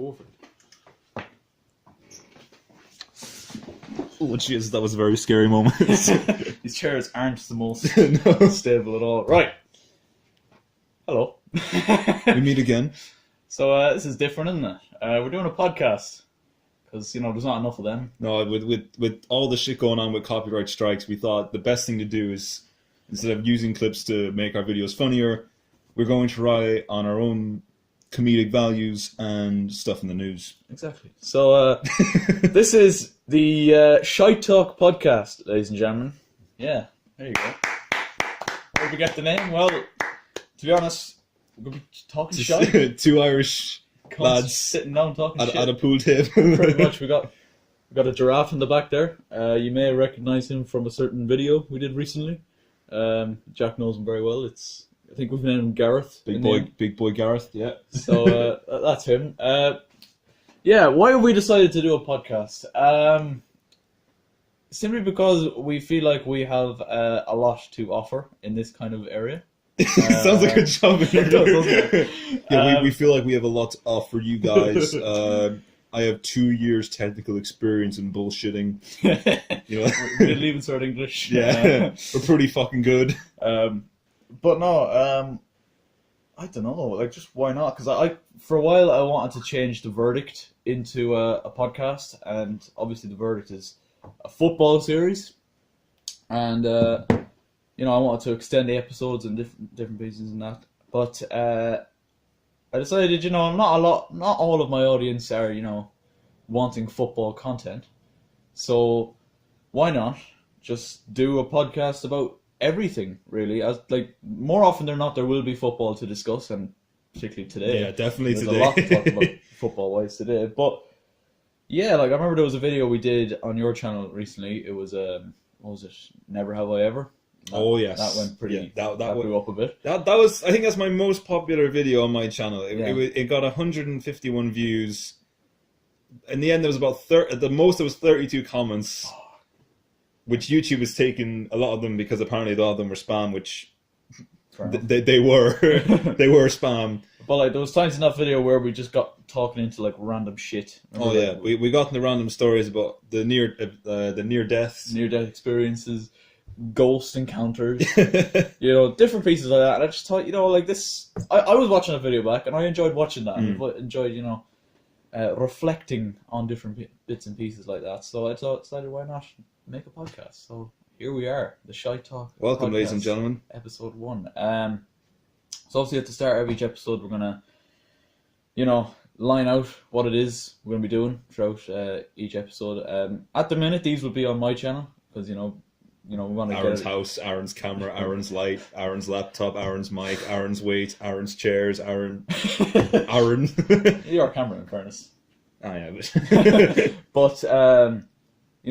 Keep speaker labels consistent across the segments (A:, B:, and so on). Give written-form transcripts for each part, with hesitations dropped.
A: Perfect.
B: Oh, jeez, that was a very scary moment.
A: These chairs aren't the most
B: No.
A: stable at all. Right. Hello.
B: We meet again.
A: So this is different, isn't it? We're doing a podcast because there's not enough of them.
B: No, with all the shit going on with copyright strikes, we thought the best thing to do is, instead of using clips to make our videos funnier, we're going to rely on our own comedic values and stuff in the news.
A: Exactly. So this is the ShiteTalk podcast, ladies and gentlemen. Yeah, there you go. Where did we get the name? Well, to be honest, we're going to be talking shite.
B: Two Irish lads
A: sitting down talking shit.
B: at a pool table.
A: Pretty much. We got a giraffe in the back there. You may recognize him from a certain video we did recently. Jack knows him very well. I think we've named him Gareth.
B: Big boy Gareth, yeah.
A: So that's him. Yeah, why have we decided to do a podcast? Simply because we feel like we have a lot to offer in this kind of area.
B: Sounds like a job interview.
A: It does,
B: Yeah, we feel like we have a lot to offer you guys. I have 2 years technical experience in bullshitting.
A: We did leave in cert English.
B: Yeah, we're pretty fucking good.
A: But no, I don't know. Like, just why not? Because I for a while I wanted to change the verdict into a podcast, and obviously the verdict is a football series, and I wanted to extend the episodes in different pieces and that. But I decided, not all of my audience are wanting football content, so why not just do a podcast about everything, really? As like, more often than not, there will be football to discuss, and particularly today.
B: Yeah, definitely
A: There's
B: today.
A: a lot to talk about football-wise today. But yeah, like I remember there was a video we did on your channel recently. It was what was it? Never Have I Ever?
B: Oh yes,
A: that went pretty.
B: Yeah, that
A: blew up a bit.
B: That was, I think that's my most popular video on my channel. It got 151 views. In the end, there was about at the most there was 32 comments. Which YouTube has taken a lot of them, because apparently a lot of them were spam, which they were they were spam.
A: But like, there was times in that video where we just got talking into like random shit.
B: Remember that? We got into random stories about the near deaths,
A: near death experiences, ghost encounters, different pieces like that. And I just thought, like this, I was watching a video back and I enjoyed watching that. And I enjoyed, reflecting on different bits and pieces like that. So I decided, why not make a podcast? So here we are, the ShiteTalk.
B: Welcome,
A: podcast,
B: ladies and gentlemen.
A: Episode 1. So obviously at the start of each episode, we're gonna, line out what it is we're gonna be doing throughout each episode. At the minute, these will be on my channel because we want to
B: Aaron's house, Aaron's camera, Aaron's light, Aaron's laptop, Aaron's mic, Aaron's weight, Aaron's chairs, Aaron.
A: Your camera, in fairness.
B: Oh yeah,
A: but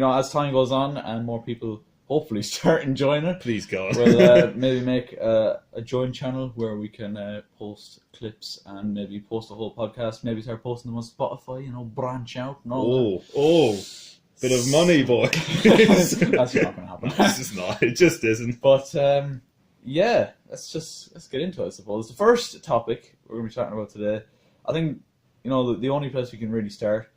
A: as time goes on and more people hopefully start enjoying it,
B: please God,
A: we'll maybe make a joint channel where we can post clips and maybe post a whole podcast. Maybe start posting them on Spotify. Branch out and all that.
B: Bit of money, boy.
A: That's not going to happen.
B: This is not. It just isn't.
A: But yeah, let's get into it, I suppose. The first topic we're going to be talking about today, I think, the only place we can really start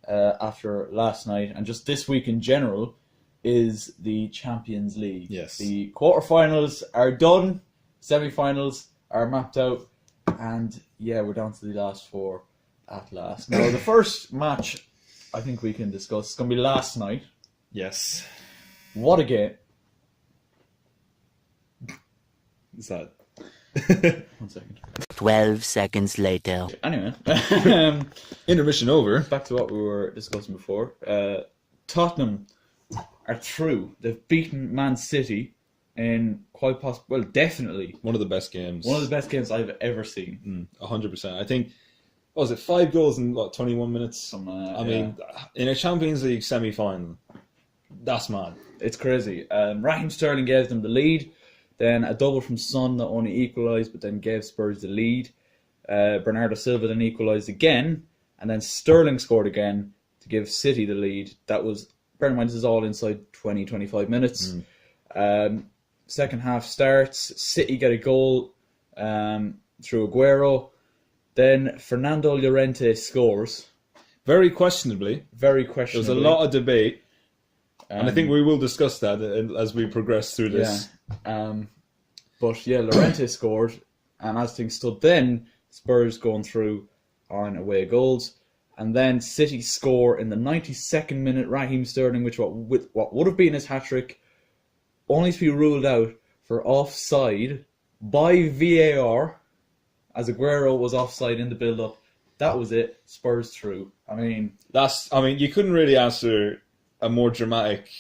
A: after last night and just this week in general is the Champions League.
B: Yes.
A: The quarterfinals are done, semi-finals are mapped out, and yeah, we're down to the last four at last. Now, the first match I think we can discuss is going to be last night.
B: Yes.
A: What a game.
B: Is that?
A: 1 second.
C: 12 seconds later.
A: Anyway,
B: Intermission over.
A: back to what we were discussing before. Tottenham are through. They've beaten Man City in definitely
B: One of the best games.
A: one of the best games I've ever seen.
B: 100%. I think, what was it, 5 goals in 21 minutes? I mean, in a Champions League semi-final, that's mad.
A: It's crazy. Raheem Sterling gave them the lead. Then a double from Son that only equalised, but then gave Spurs the lead. Bernardo Silva then equalised again, and then Sterling scored again to give City the lead. That was, bear in mind, this is all inside 20-25 minutes. Second half starts, City get a goal through Aguero. Then Fernando Llorente scores.
B: Very questionably.
A: Very
B: There
A: questionable.
B: was a lot of debate. And I think we will discuss that as we progress through this.
A: Yeah. But yeah, Llorente scored. And as things stood then, Spurs going through on away goals. And then City score in the 92nd minute. Raheem Sterling, with what would have been his hat-trick, only to be ruled out for offside by VAR, as Aguero was offside in the build-up. That was it. Spurs through. I mean,
B: you couldn't really answer a more dramatic.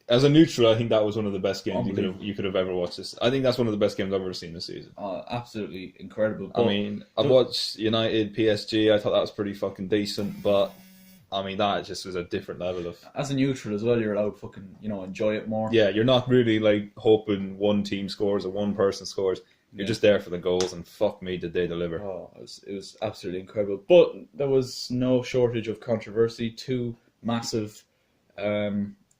B: As a neutral, I think that was one of the best games you could have ever watched. This, I think that's one of the best games I've ever seen this season.
A: Absolutely incredible.
B: But I watched United PSG. I thought that was pretty fucking decent, but that just was a different level of.
A: As a neutral as well, you're allowed to fucking enjoy it more.
B: Yeah, you're not really like hoping one team scores or one person scores. You're just there for the goals, and fuck me, did they deliver?
A: Oh, it was absolutely incredible. But there was no shortage of controversy. Two massive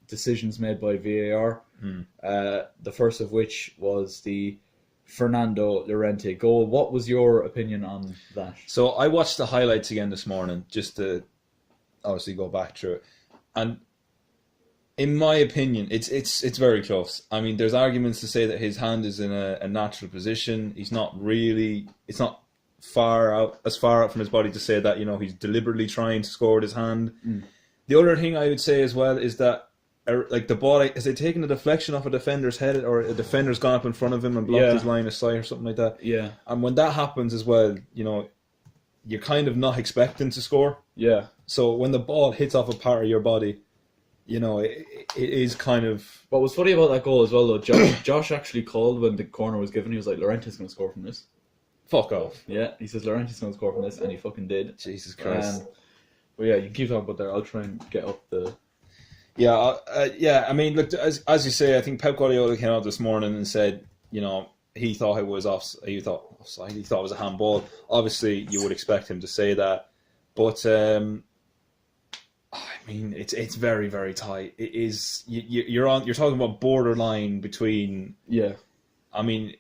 A: decisions made by VAR. The first of which was the Fernando Llorente goal. What was your opinion on that?
B: So I watched the highlights again this morning just to obviously go back through it, and in my opinion, it's very close. I mean, there's arguments to say that his hand is in a natural position. He's not really. It's not far out from his body to say that he's deliberately trying to score with his hand. The other thing I would say as well is that like the ball, is it taking a deflection off a defender's head, or a defender's gone up in front of him and blocked his line of sight or something like that.
A: Yeah.
B: And when that happens as well, you're kind of not expecting to score.
A: Yeah.
B: So when the ball hits off a part of your body, it is kind of.
A: What was funny about that goal as well, though, Josh actually called when the corner was given. He was like, Llorente's going to score from this.
B: Fuck off.
A: Yeah, he says Llorente's going to score from this, and he fucking did.
B: Jesus Christ.
A: But yeah, you can keep talking about there. I'll try and get up the.
B: Yeah, I mean, look, as you say, I think Pep Guardiola came out this morning and said, he thought it was offside. He thought it was a handball. Obviously, you would expect him to say that, but it's very, very tight. It is. You're talking about borderline between.
A: Yeah.
B: I mean,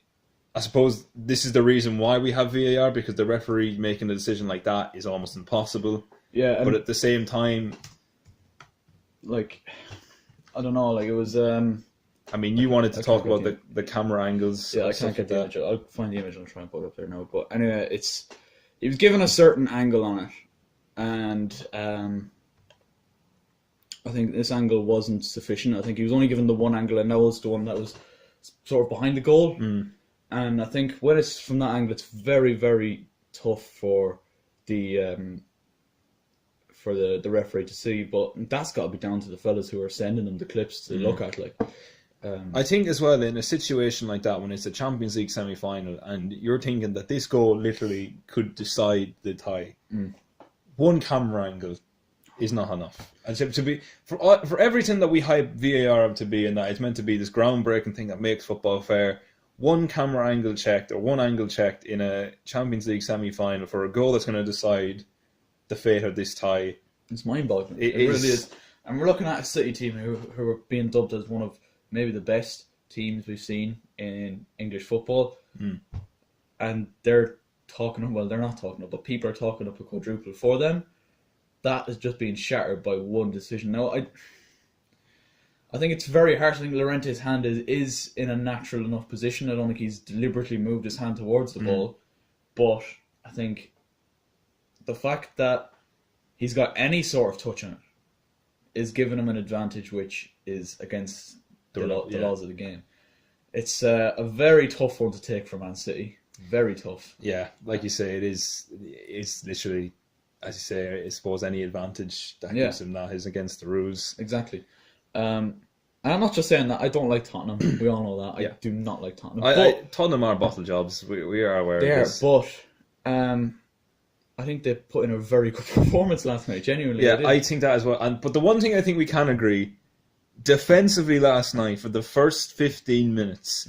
B: I suppose this is the reason why we have VAR, because the referee making a decision like that is almost impossible.
A: Yeah,
B: but at the same time,
A: like, I don't know, like it was.
B: I mean, you wanted to talk about the camera angles.
A: Yeah, I can't get the image. I'll find the image and I'll try and put it up there now. But anyway, he was given a certain angle on it, and I think this angle wasn't sufficient. I think he was only given the one angle, and that was the one that was sort of behind the goal. And I think when it's from that angle, it's very, very tough for the referee to see. But that's got to be down to the fellas who are sending them the clips to look at. Like,
B: I think as well, in a situation like that, when it's a Champions League semi-final and you're thinking that this goal literally could decide the tie, one camera angle is not enough. And to be for everything that we hype VAR up to be, and that it's meant to be this groundbreaking thing that makes football fair, one camera angle checked or one angle checked in a Champions League semi-final for a goal that's going to decide the fate of this tie.
A: It's mind-boggling. It really is. And we're looking at a City team who are being dubbed as one of maybe the best teams we've seen in English football. And they're talking up, well, they're not talking up, but people are talking up a quadruple for them. That is just being shattered by one decision. Now, I think it's very hard. I think Llorente's hand is in a natural enough position. I don't think he's deliberately moved his hand towards the ball. But I think the fact that he's got any sort of touch on it is giving him an advantage, which is against the laws of the game. It's a very tough one to take for Man City. Very tough. Yeah,
B: like you say, it's literally, as you say, I suppose any advantage that gives him that is against the rules.
A: Exactly. And I'm not just saying that. I don't like Tottenham. We all know that. I do not like Tottenham.
B: Tottenham are bottle jobs. We are aware of this.
A: But I think they put in a very good performance last night. Genuinely.
B: Yeah, I think that as well. But the one thing I think we can agree, defensively last night for the first 15 minutes,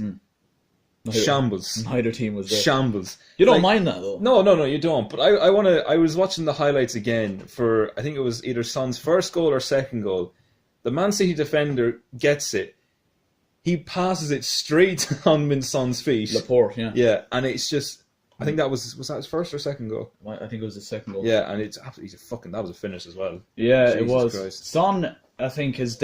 B: shambles.
A: Neither team was there.
B: Shambles.
A: You don't mind that though?
B: No, you don't. But I was watching the highlights again for, I think it was either Son's first goal or second goal. The Man City defender gets it. He passes it straight on Min Son's feet.
A: Laporte, yeah.
B: Yeah, and it's just I think that was that his first or second goal?
A: I think it was the second goal.
B: Yeah, and it's absolutely that was a finish as well.
A: Yeah,
B: Jesus
A: it was.
B: Christ.
A: Son, I think, he's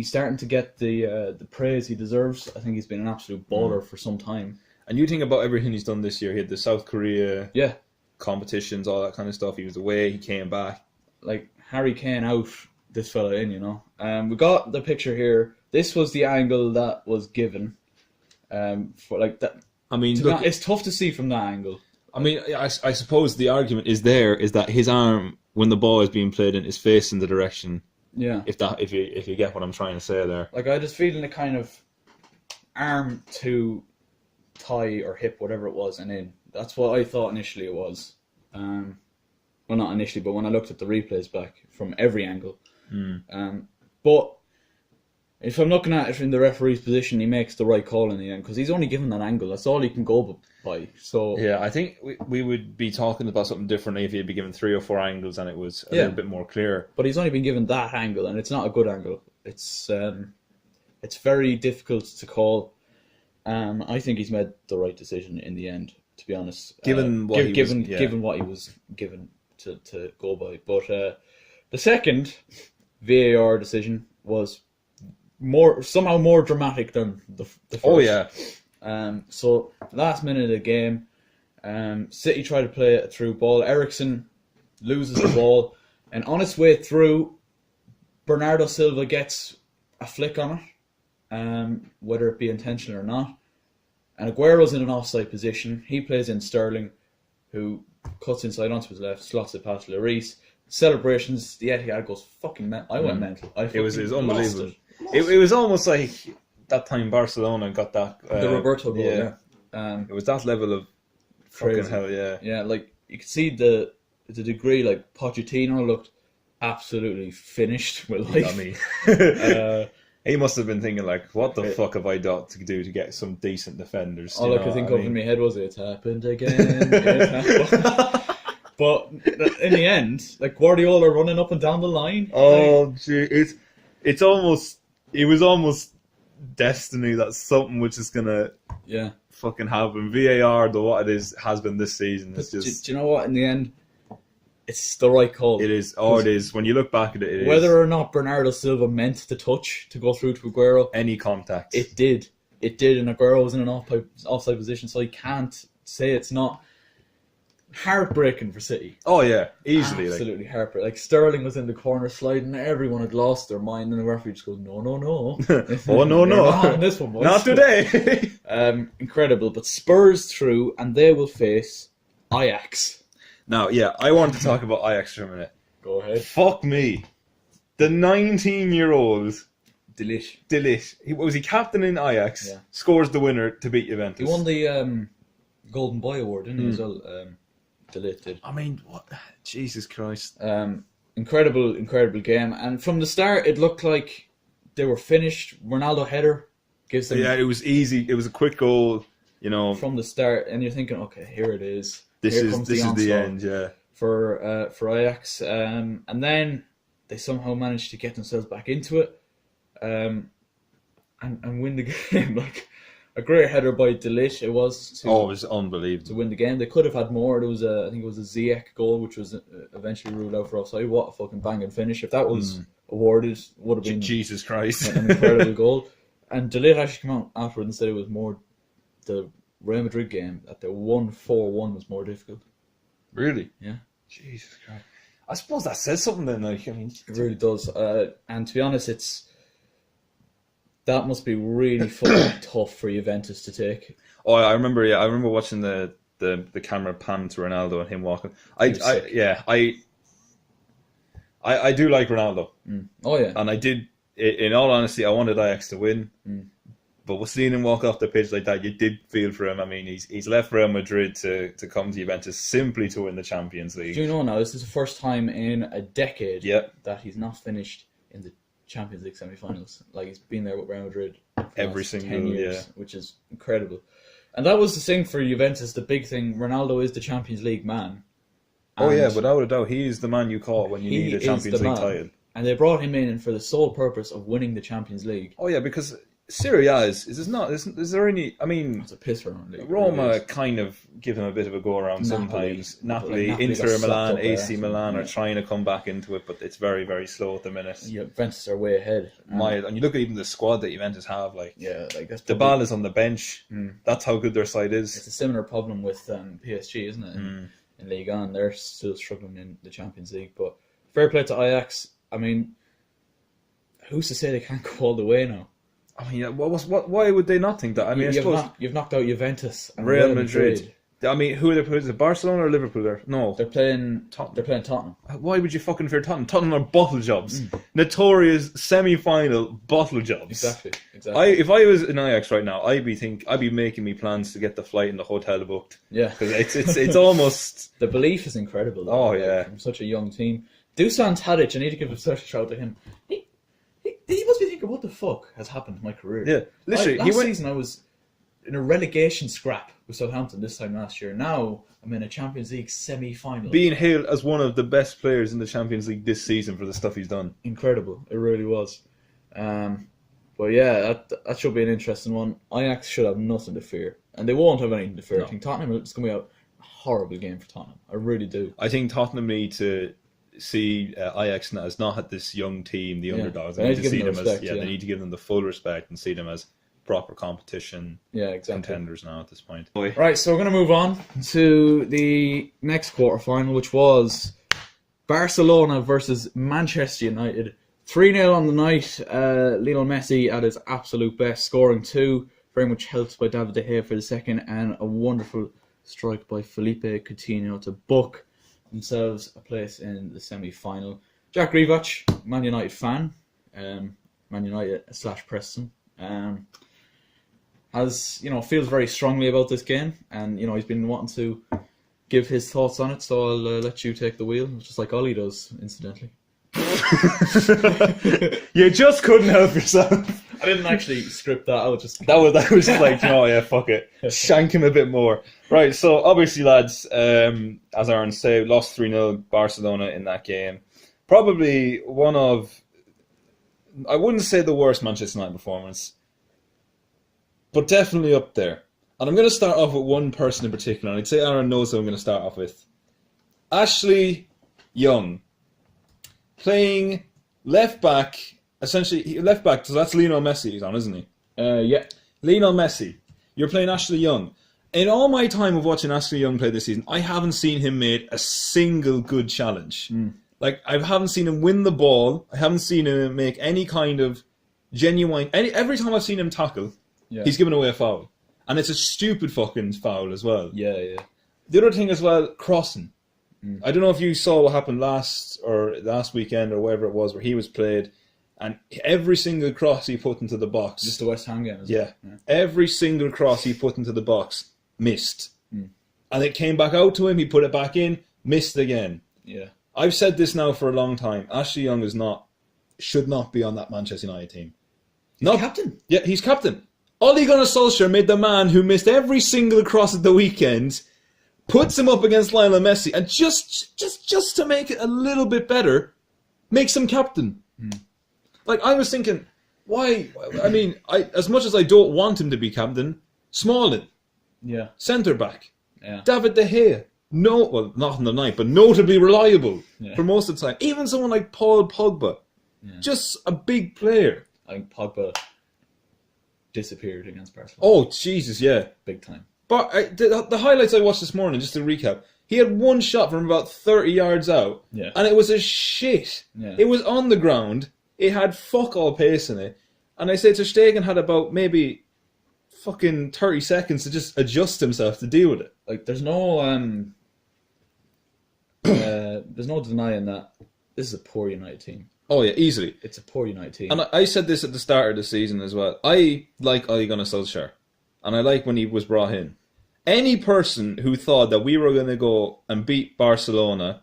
A: starting to get the praise he deserves. I think he's been an absolute baller for some time.
B: And you think about everything he's done this year. He had the South Korea competitions, all that kind of stuff. He was away, he came back.
A: Like, Harry Kane out, this fella in, you know. We got the picture here. This was the angle that was given. For like that.
B: I mean,
A: it's tough to see from that angle.
B: I mean, I suppose the argument is that his arm, when the ball is being played in, is facing the direction.
A: Yeah.
B: If you get what I'm trying to say there.
A: Like, I just feeling the kind of arm to thigh or hip, whatever it was, and in. That's what I thought initially it was. Well, not initially, but when I looked at the replays back from every angle. But if I'm looking at it from the referee's position, he makes the right call in the end because he's only given that angle. That's all he can go by. So
B: yeah, I think we would be talking about something differently if he'd be given 3 or 4 angles and it was a little bit more clear.
A: But he's only been given that angle, and it's not a good angle. It's very difficult to call. I think he's made the right decision in the end, to be honest.
B: Given what
A: he was given to go by. But the second VAR decision was somehow more dramatic than the first.
B: Oh yeah.
A: So last minute of the game, City try to play a through ball. Eriksen loses the ball, and on its way through, Bernardo Silva gets a flick on it, whether it be intentional or not. And Aguero's in an offside position. He plays in Sterling, who cuts inside onto his left, slots it past Lloris. Celebrations, the Etihad goes fucking mental. I went mental.
B: It was unbelievable. It was almost like that time Barcelona got that
A: the Roberto goal. Yeah,
B: it was that level of
A: crazy.
B: Fucking hell. Yeah,
A: yeah. Like you could see the degree. Like Pochettino looked absolutely finished with life.
B: I mean, he must have been thinking like, "What the fuck have I got to do to get some decent defenders?"
A: All I could think of in my head was, "It's happened again." It's happened. But in the end, like Guardiola running up and down the line.
B: Oh, gee, it was almost destiny that something which is gonna fucking happen. VAR, though what it is has been this season. It's just.
A: Do you know what? In the end, it's the right call.
B: It is. Oh, it is. When you look back at it,
A: whether or not Bernardo Silva meant the touch to go through to Aguero,
B: any contact,
A: it did, and Aguero was in an offside position, so you can't say it's not. Heartbreaking for City.
B: Oh yeah, easily.
A: Absolutely heartbreaking. Like Sterling was in the corner sliding, everyone had lost their mind, and the referee just goes, "No, no, no."
B: Oh no, no,
A: not this one, boys.
B: Not today.
A: Incredible, but Spurs through, and they will face Ajax.
B: Now, yeah, I want to talk about Ajax for a minute.
A: Go ahead.
B: Fuck me, the 19-year-old
A: De
B: Ligt. Was he captain in Ajax?
A: Yeah.
B: Scores the winner to beat Juventus.
A: He won the Golden Boy Award, didn't he, as well? De Ligt did.
B: I mean, what? Jesus Christ.
A: Incredible game. And from the start, it looked like they were finished. Ronaldo header gives them...
B: Yeah, it was easy. It was a quick goal, you know.
A: From the start, and you're thinking, okay, here it is.
B: This is the end, yeah.
A: For Ajax. And then they somehow managed to get themselves back into it and win the game. Like, a great header by De Ligt, it was.
B: It was unbelievable.
A: To win the game. They could have had more. There was I think it was a Ziyech goal, which was eventually ruled out for offside. What a fucking banging finish. If that was awarded, would have been
B: Jesus Christ.
A: an incredible goal. And De Ligt actually came out afterwards and said it was more the Real Madrid game, that the 1-4-1 was more difficult.
B: Really?
A: Yeah.
B: Jesus Christ. I suppose that says something then. Like, I mean,
A: it really does. And to be honest, that must be really fucking tough for Juventus to take.
B: Oh, I remember. Yeah, I remember watching the camera pan to Ronaldo and him walking. I do like Ronaldo.
A: Oh yeah.
B: And I did. In all honesty, I wanted Ajax to win. But with seeing him walk off the pitch like that, you did feel for him. I mean, he's left Real Madrid to come to Juventus simply to win the Champions League.
A: Do you know now? This is the first time in a decade that he's not finished in the Champions League semi-finals. Like, he's been there with Real Madrid for
B: every single
A: 10 years, which is incredible. And that was the thing for Juventus. The big thing: Ronaldo is the Champions League man.
B: Oh yeah, without a doubt, he is the man you call when you need a Champions League title.
A: And they brought him in for the sole purpose of winning the Champions League.
B: Oh yeah, because Serie A is not. Is there any? I mean,
A: It's a piss around.
B: Roma kind of give them a bit of a go around sometimes. Napoli, Inter Milan, AC Milan are trying to come back into it, but it's very, very slow at the minute.
A: Yeah, Juventus are way ahead.
B: And you look at even the squad that Juventus have, like
A: that's
B: Dybala's on the bench. That's how good their side is.
A: It's a similar problem with PSG, isn't it? In Ligue 1, they're still struggling in the Champions League, but fair play to Ajax. I mean, who's to say they can't go all the way now?
B: I mean, why would they not think that? I mean,
A: you've knocked out Juventus and
B: Real Madrid. I mean, who are they playing? Is it Barcelona or Liverpool there? No.
A: They're playing Tottenham.
B: Why would you fucking fear Tottenham? Tottenham are bottle jobs. Notorious semi-final bottle jobs.
A: Exactly.
B: If I was in Ajax right now, I'd be making me plans to get the flight and the hotel booked.
A: Yeah.
B: Because it's almost...
A: The belief is incredible.
B: Though. Oh, yeah.
A: From such a young team. Dusan Tadic, I need to give a special shout out to him. He must be thinking, what the fuck has happened to my career?
B: Yeah, literally.
A: Last season I was in a relegation scrap with Southampton this time last year. Now I'm in a Champions League semi-final.
B: Being hailed as one of the best players in the Champions League this season for the stuff he's done.
A: Incredible. It really was. But yeah, that should be an interesting one. Ajax should have nothing to fear. And they won't have anything to fear. No. I think Tottenham, it's going to be a horrible game for Tottenham. I really do.
B: I think Tottenham need to see Ajax as not this young team, the underdogs. They need to see them as they need to give them the full respect and see them as proper competition contenders now at this point.
A: Right, so we're going to move on to the next quarterfinal, which was Barcelona versus Manchester United. 3-0 on the night. Lionel Messi at his absolute best, scoring 2, very much helped by David De Gea for the second, and a wonderful strike by Felipe Coutinho to book themselves a place in the semi-final. Jack Rivach, Man United fan, Man United / Preston, feels very strongly about this game, and he's been wanting to give his thoughts on it. So I'll let you take the wheel, just like Ollie does, incidentally.
B: You just couldn't help yourself.
A: I didn't actually script that.
B: That was just like, oh yeah, fuck it, shank him a bit more. Right, so obviously, lads, as Aaron said, lost 3-0 Barcelona in that game. Probably one of, I wouldn't say the worst Manchester United performance, but definitely up there. And I'm going to start off with one person in particular, and I'd say Aaron knows who I'm going to start off with. Ashley Young, playing left back, essentially left back, so that's Lionel Messi he's on, isn't he?
A: Yeah.
B: Lionel Messi. You're playing Ashley Young. In all my time of watching Ashley Young play this season, I haven't seen him make a single good challenge. Like, I haven't seen him win the ball. I haven't seen him make any kind of genuine... Every time I've seen him tackle, he's given away a foul. And it's a stupid fucking foul as well.
A: Yeah.
B: The other thing as well, crossing. I don't know if you saw what happened last weekend or whatever it was, where he was played, and every single cross he put into the box...
A: Just the West Ham game,
B: yeah. Every single cross he put into the box missed. And it came back out to him, he put it back in, missed again.
A: Yeah.
B: I've said this now for a long time. Ashley Young should not be on that Manchester United team.
A: He's captain.
B: Yeah, he's captain. Ole Gunnar Solskjaer made the man who missed every single cross at the weekend, puts him up against Lionel Messi, and just to make it a little bit better, makes him captain. Like, I was thinking, why? I mean, as much as I don't want him to be captain, Smalling.
A: Yeah.
B: Centre back.
A: Yeah.
B: David De Gea. Well, not on the night, but notably reliable for most of the time. Even someone like Paul Pogba. Yeah. Just a big player.
A: I think Pogba disappeared against Barcelona.
B: Oh, Jesus, yeah.
A: Big time.
B: But the highlights I watched this morning, just to recap, he had one shot from about 30 yards out, and it was a shit. Yeah. It was on the ground. It had fuck all pace in it. And I say Ter Stegen had about maybe fucking 30 seconds to just adjust himself to deal with it.
A: Like, there's no denying that this is a poor United team.
B: Oh yeah, easily.
A: It's a poor United team.
B: And I said this at the start of the season as well. I like Ole Gunnar Solskjaer, and I like when he was brought in. Any person who thought that we were going to go and beat Barcelona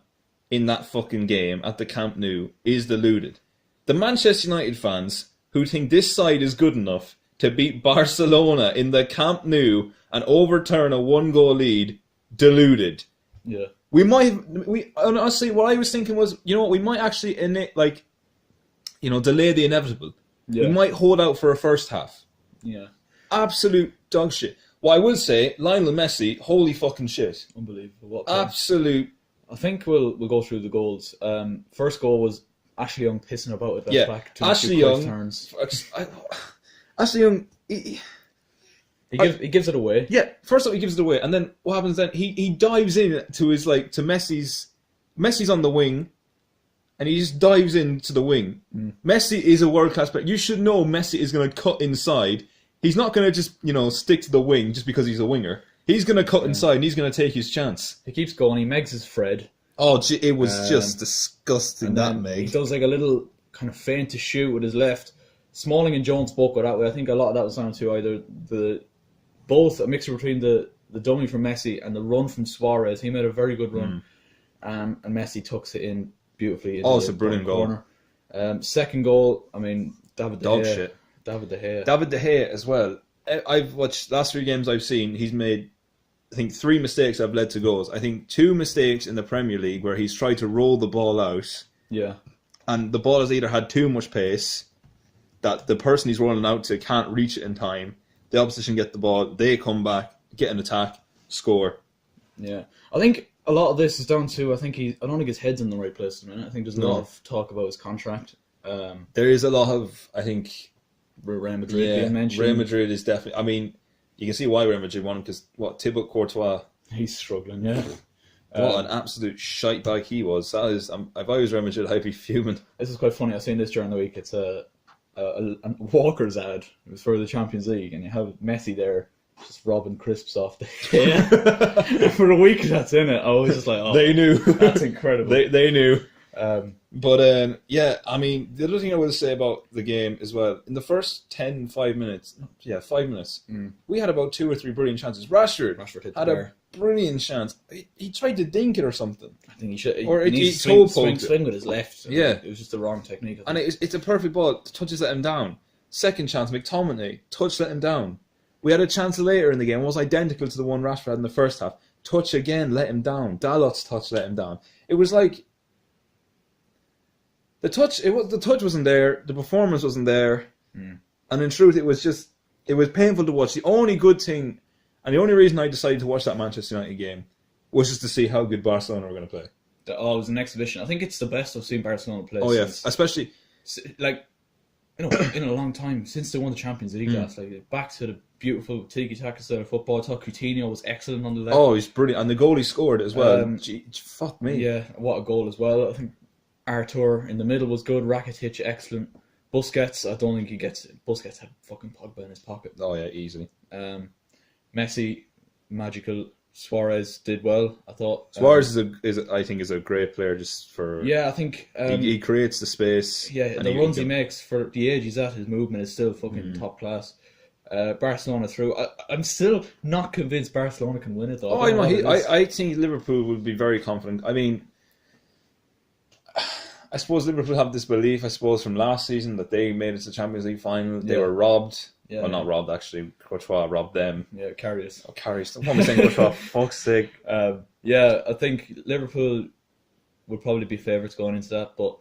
B: in that fucking game at the Camp Nou is deluded. The Manchester United fans who think this side is good enough to beat Barcelona in the Camp Nou and overturn a 1-goal lead, deluded.
A: Yeah.
B: Honestly, what I was thinking was, we might actually delay the inevitable. Yeah. We might hold out for a first half.
A: Yeah,
B: Absolute dog shit. What I will say, Lionel Messi, holy fucking shit.
A: unbelievable. What a player.
B: Absolute.
A: I think we'll go through the goals. First goal was Ashley Young pissing about with that back to
B: Ashley
A: a few
B: Young.
A: turns.
B: Ashley Young.
A: He gives it away.
B: Yeah, first up he gives it away, and then what happens then? He dives in to his to Messi's on the wing, and he just dives into the wing. Messi is a world class player. You should know Messi is going to cut inside. He's not going to just stick to the wing just because he's a winger. He's going to cut inside and he's going to take his chance.
A: He keeps going. He megs his Fred.
B: Oh, gee, it was just disgusting, that
A: He
B: meg.
A: does like a little kind of feint to shoot with his left. Smalling and Jones both go that way. I think a lot of that was down to either both a mixture between the dummy from Messi and the run from Suarez. He made a very good run. And Messi tucks it in beautifully.
B: It's a brilliant goal.
A: Second goal, I mean, David De Gea.
B: Dog shit.
A: David De Gea.
B: David De Gea as well. I've watched last 3 games I've seen. He's made, I think, 3 mistakes that have led to goals. I think 2 mistakes in the Premier League where he's tried to roll the ball out.
A: Yeah.
B: And the ball has either had too much pace that the person he's rolling out to can't reach it in time. The opposition get the ball, they come back, get an attack, score.
A: Yeah. I think a lot of this is down to, I don't think his head's in the right place at the minute. I think there's a lot of talk about his contract.
B: There is a lot of, I think...
A: Real Madrid being mentioned.
B: Real Madrid is definitely... I mean, you can see why Real Madrid won him, because, Thibaut Courtois...
A: He's struggling, yeah.
B: What an absolute shite bag he was. That is, if I was Real Madrid, I'd be fuming.
A: This is quite funny. I've seen this during the week. It's a Walker's ad. It was for the Champions League, and you have Messi there just robbing crisps off the for the week that's in it. I was just like, oh,
B: they knew.
A: That's incredible.
B: they knew. Yeah, I mean, the other thing I will say about the game as well, in the first 5 minutes, we had about 2 or 3 brilliant chances. Rashford
A: hit
B: had a brilliant chance. He tried to dink it or something.
A: I think he should.
B: Or
A: he swing with his left.
B: Yeah.
A: It was just the wrong technique.
B: And it's a perfect ball. The touches let him down. Second chance, McTominay, touch let him down. We had a chance later in the game, it was identical to the one Rashford had in the first half. Touch again, let him down. Dalot's touch let him down. It was like... The touch wasn't there, the performance wasn't there, and in truth it was painful to watch. The only good thing, and the only reason I decided to watch that Manchester United game, was just to see how good Barcelona were going to play.
A: It was an exhibition. I think it's the best I've seen Barcelona play.
B: Oh yeah, especially...
A: Like, in a long time, since they won the Champions League last, like, back to the beautiful tiki-taka style of football. I thought Coutinho was excellent on the left.
B: Oh, he's brilliant, and the goal he scored as well. Fuck me.
A: Yeah, what a goal as well. I think Artur in the middle was good. Rakitic, excellent. Busquets, I don't think he gets it. Busquets had fucking Pogba in his pocket.
B: Oh yeah, easily.
A: Messi, magical. Suarez did well, I thought.
B: Suarez is a great player just for...
A: Yeah, I think...
B: he creates the space.
A: Yeah, the runs he makes for the age he's at, his movement is still fucking top class. Barcelona through. I'm still not convinced Barcelona can win it though.
B: Oh, I know. I think Liverpool would be very confident. I mean, I suppose Liverpool have this belief, from last season that they made it to the Champions League final. They were robbed. Yeah, not robbed, actually. Courtois robbed them.
A: Yeah, Karius.
B: Oh, Karius. What am I saying, Courtois? Fuck's sake.
A: Yeah, I think Liverpool would probably be favourites going into that, but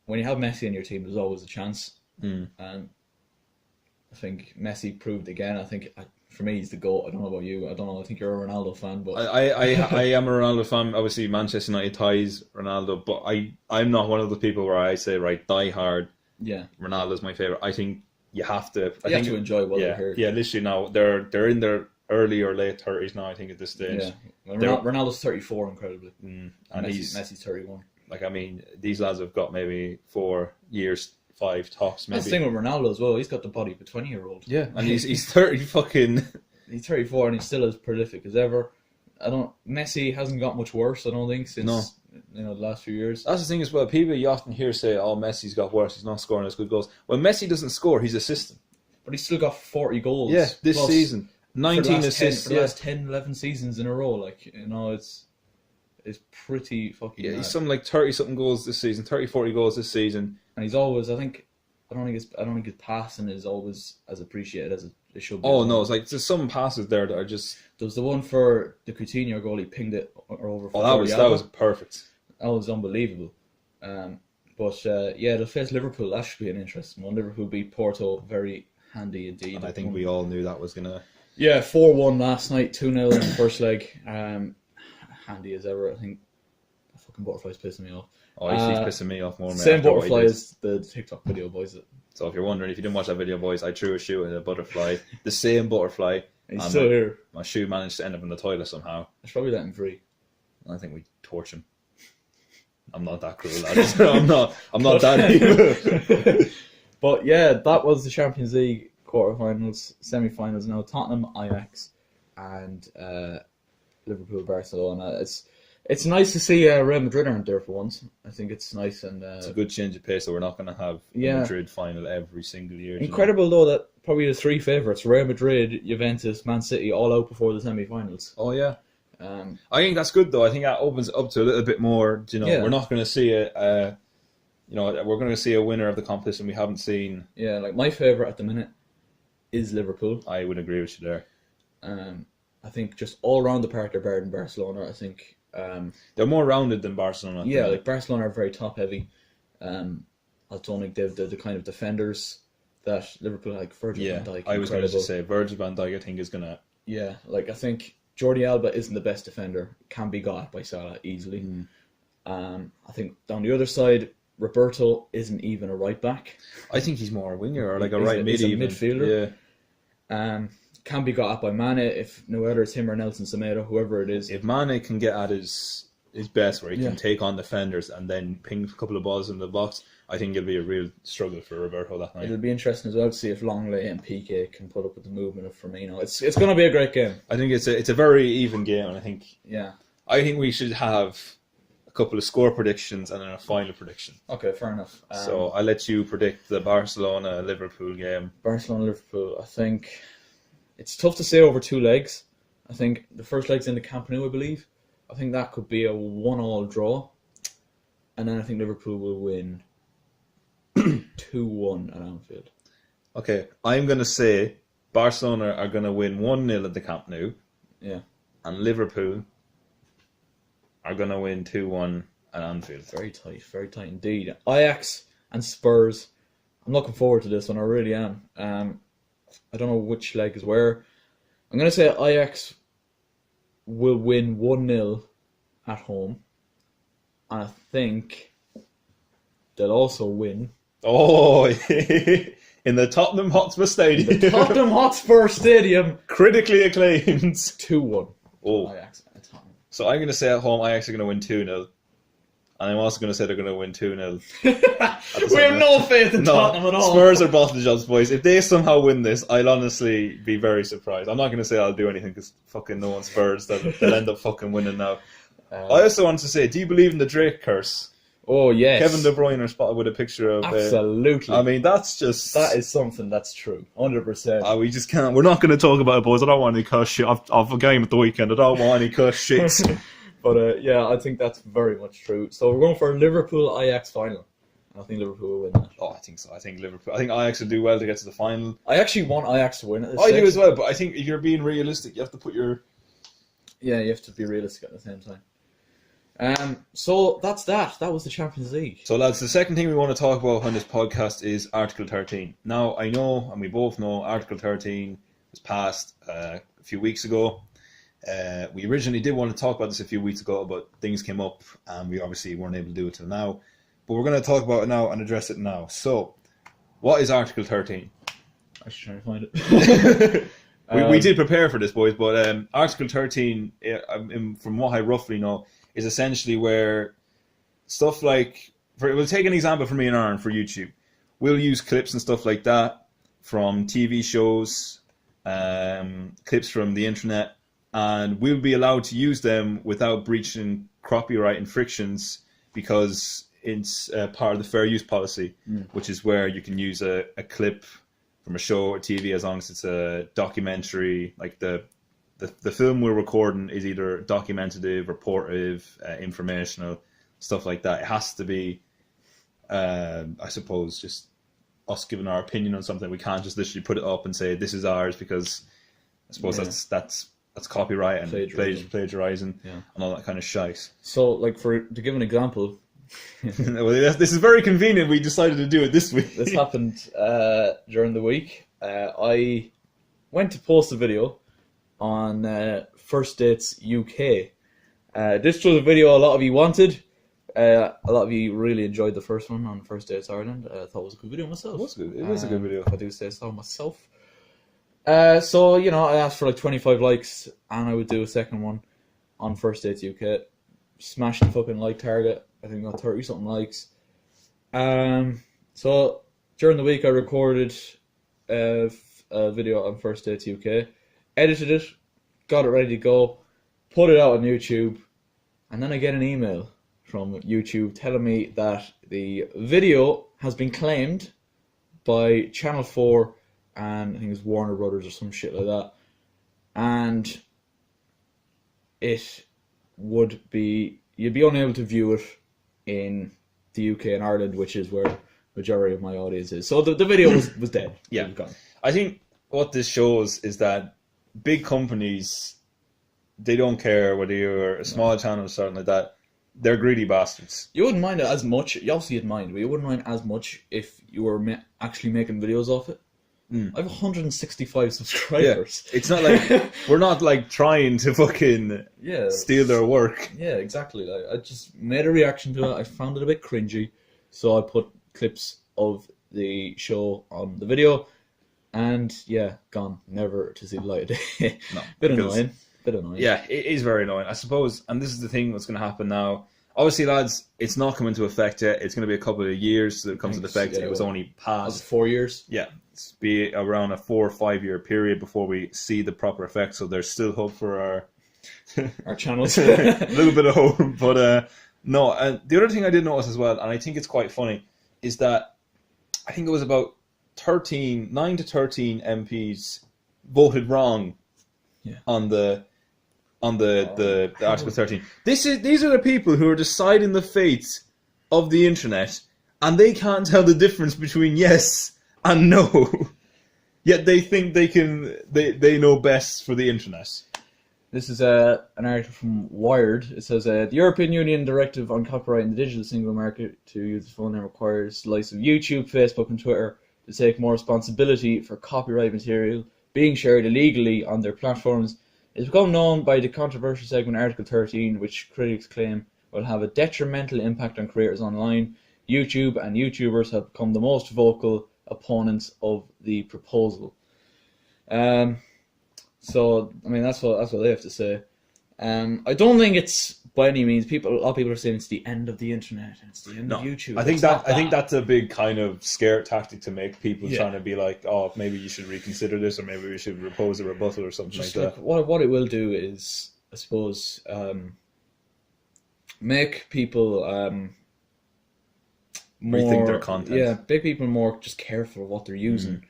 A: when you have Messi in your team, there's always a chance. And I think Messi proved again. I think, for me, he's the GOAT. I don't know about you. I don't know. I think you're a Ronaldo fan, but...
B: I am a Ronaldo fan. Obviously, Manchester United ties Ronaldo, but I'm not one of the people where I say, right, die hard.
A: Yeah.
B: Ronaldo's my favourite. I think you have to...
A: You have to enjoy while they're here.
B: Yeah, literally now. They're in their early or late 30s now, I think, at this stage.
A: Yeah. Well, Ronaldo's 34, incredibly.
B: And
A: Messi's 31.
B: Like, I mean, these lads have got maybe 4 years, 5 tops, maybe.
A: That's the thing with Ronaldo as well. He's got the body of a 20-year-old.
B: Yeah, and he's 30 fucking...
A: He's 34 and he's still as prolific as ever. Messi hasn't got much worse, I don't think, since the last few years.
B: That's the thing as well. People you often hear say, oh, Messi's got worse, he's not scoring as good goals. When Messi doesn't score, he's assisting.
A: But he's still got 40 goals.
B: Yeah, this season. 19 assists.
A: For the last 10, 11 seasons in a row. Like, it's pretty fucking mad.
B: He's something like 30-something goals this season, 30, 40 goals this season.
A: And he's always, I don't think his passing is always as appreciated as it should be.
B: Oh no, it's like there's some passes there that are just...
A: There was the one for the Coutinho goal, he pinged it over.
B: Oh, that was perfect.
A: That was unbelievable. They'll face Liverpool. That should be an interesting one. Liverpool beat Porto very Handy indeed.
B: And I think we all knew that was gonna.
A: Yeah, 4-1 last night, 2-0 in the first leg. Handy as ever. I think the fucking butterfly's pissing me off.
B: Oh, he's pissing me off more.
A: Same butterfly as the TikTok video, boys.
B: So if you're wondering, if you didn't watch that video, boys, I threw a shoe at a butterfly, the same butterfly.
A: He's still here.
B: My shoe managed to end up in the toilet somehow.
A: I should probably let him free.
B: I think we torch him. I'm not that cruel, lads. I'm not that evil.
A: But yeah, that was the Champions League quarterfinals, semi-finals now. Tottenham, Ajax, and Liverpool, Barcelona. It's nice to see Real Madrid aren't there for once. I think it's nice and
B: it's a good change of pace. So we're not going to have a Madrid final every single year.
A: Incredible though that probably the three favourites: Real Madrid, Juventus, Man City, all out before the semi-finals.
B: Oh yeah. I think that's good though. I think that opens it up to a little bit more. We're not going to see we're going to see a winner of the competition we haven't seen.
A: Yeah, like my favourite at the minute is Liverpool.
B: I would agree with you there.
A: I think just all around the park they're better than Barcelona. I think
B: they're more rounded than Barcelona.
A: Yeah, like Barcelona are very top heavy. I don't think they've the kind of defenders that Liverpool like. Virgil van Dijk.
B: I was going to say Virgil van Dijk. I think is gonna.
A: Yeah, like I think Jordi Alba isn't the best defender. Can be got at by Salah easily. I think down the other side, Roberto isn't even a right back.
B: I think he's more a winger or like a right mid, even.
A: Midfielder. Yeah. Can be got at by Mane if whether it's him or Nelson Semedo, whoever it is.
B: If Mane can get at his best, where he can take on defenders and then ping a couple of balls in the box, I think it'll be a real struggle for Roberto that night.
A: It'll be interesting as well to see if Longley and Piqué can put up with the movement of Firmino. It's going to be a great game.
B: I think it's a very even game, and I think we should have a couple of score predictions and then a final prediction.
A: Okay, fair enough.
B: So I'll let you predict the Barcelona-Liverpool game.
A: Barcelona-Liverpool, I think it's tough to say over two legs. I think the first leg's in the Camp Nou, I believe. I think that could be a 1-1 draw. And then I think Liverpool will win 2-1 at Anfield.
B: Okay, I'm going to say Barcelona are going to win 1-0 at the Camp Nou.
A: Yeah.
B: And Liverpool are going to win 2-1 at Anfield.
A: Very tight indeed. Ajax and Spurs. I'm looking forward to this one, I really am. I don't know which leg is where. I'm going to say Ajax will win 1-0 at home. And I think they'll also win.
B: Oh, in the Tottenham Hotspur Stadium.
A: The Tottenham Hotspur Stadium.
B: Critically acclaimed.
A: 2-1.
B: Oh.
A: Ajax at Tottenham.
B: So I'm going to say at home Ajax are going to win 2-0. And I'm also going to say they're going to win 2-0.
A: We have no faith in Tottenham at all.
B: Spurs are bottom jobs, boys. If they somehow win this, I'll honestly be very surprised. I'm not going to say I'll do anything because fucking no one's Spurs. They'll end up fucking winning now. I also want to say, do you believe in the Drake curse?
A: Oh, yes.
B: Kevin De Bruyne are spotted with a picture of...
A: Absolutely.
B: I mean, that's just...
A: That is something that's true. 100%.
B: We just can't... We're not going to talk about it, boys. I don't want any cuss shit. I've a game at the weekend. I don't want any cuss shit.
A: But yeah, I think that's very much true. So we're going for a Liverpool-Ajax final. I think Liverpool will win that.
B: Oh, I think so. I think Ajax will do well to get to the final.
A: I actually want Ajax to win it.
B: I do as well, but I think if you're being realistic, you have to put your...
A: Yeah, you have to be realistic at the same time. So that's that. That was the Champions League.
B: So lads, the second thing we want to talk about on this podcast is Article 13. Now, I know, and we both know, Article 13 was passed a few weeks ago. We originally did want to talk about this a few weeks ago, but things came up and we obviously weren't able to do it till now. But we're going to talk about it now and address it now. So, what is Article 13?
A: I should try to find it.
B: We did prepare for this, boys, but Article 13, from what I roughly know, is essentially where stuff like... We'll take an example from me and Aaron for YouTube. We'll use clips and stuff like that from TV shows, clips from the internet, and we'll be allowed to use them without breaching copyright infractions because it's part of the fair use policy, which is where you can use a clip from a show or TV as long as it's a documentary. Like the film we're recording is either documentative, reportive, informational, stuff like that. It has to be, I suppose, just us giving our opinion on something. We can't just literally put it up and say this is ours because I suppose that's copyright and plagiarizing and all that kind of shite.
A: So, like, to give an example...
B: Well, this is very convenient. We decided to do it this week.
A: This happened during the week. I went to post a video on First Dates UK. This was a video a lot of you wanted. A lot of you really enjoyed the first one on First Dates Ireland. I thought it was a good video myself.
B: It was good. It was a good video.
A: If I do say so myself. So, I asked for like 25 likes, and I would do a second one on First Dates UK. Smashed the fucking like target. I think I got 30 something likes. So during the week I recorded a video on First Dates UK, edited it, got it ready to go, put it out on YouTube, and then I get an email from YouTube telling me that the video has been claimed by Channel 4 and I think it's Warner Brothers or some shit like that, and you'd be unable to view it in the UK and Ireland, which is where majority of my audience is. So the video was dead.
B: Yeah.
A: It was gone.
B: I think what this shows is that big companies, they don't care whether you're a small channel or something like that. They're greedy bastards.
A: You wouldn't mind it as much. You obviously you'd mind, but you wouldn't mind as much if you were actually making videos off it. I have 165 subscribers.
B: Yeah. It's not like we're not like trying to fucking steal their work.
A: Yeah, exactly. Like, I just made a reaction to it. I found it a bit cringy, so I put clips of the show on the video, and gone, never to see the light of day.
B: No,
A: bit annoying.
B: Yeah, it is very annoying, I suppose. And this is the thing that's going to happen now. Obviously, lads, it's not coming into effect yet. It's going to be a couple of years so that it comes into effect. It was only past
A: 4 years.
B: Yeah, it's be around a 4 or 5 year period before we see the proper effect. So there's still hope for
A: our channels.
B: A little bit of hope, but no. And the other thing I did notice as well, and I think it's quite funny, is that I think it was about 9 to 13 MPs voted wrong on the Article 13. These are the people who are deciding the fate of the internet, and they can't tell the difference between yes and no. Yet they think they know best for the internet.
A: This is an article from Wired. It says, the European Union Directive on Copyright in the Digital Single Market to use the phone name requires the likes of YouTube, Facebook and Twitter to take more responsibility for copyright material being shared illegally on their platforms. It's become known by the controversial segment Article 13, which critics claim will have a detrimental impact on creators online. YouTube and YouTubers have become the most vocal opponents of the proposal. So, I mean, that's what they have to say. I don't think it's by any means. A lot of people are saying it's the end of the internet and it's the end of YouTube.
B: I think that's a big kind of scare tactic to make people trying to be like, oh, maybe you should reconsider this, or maybe we should propose a rebuttal or something
A: just
B: like that.
A: What it will do is, I suppose, make people more
B: rethink their content.
A: Yeah, make people more just careful of what they're using.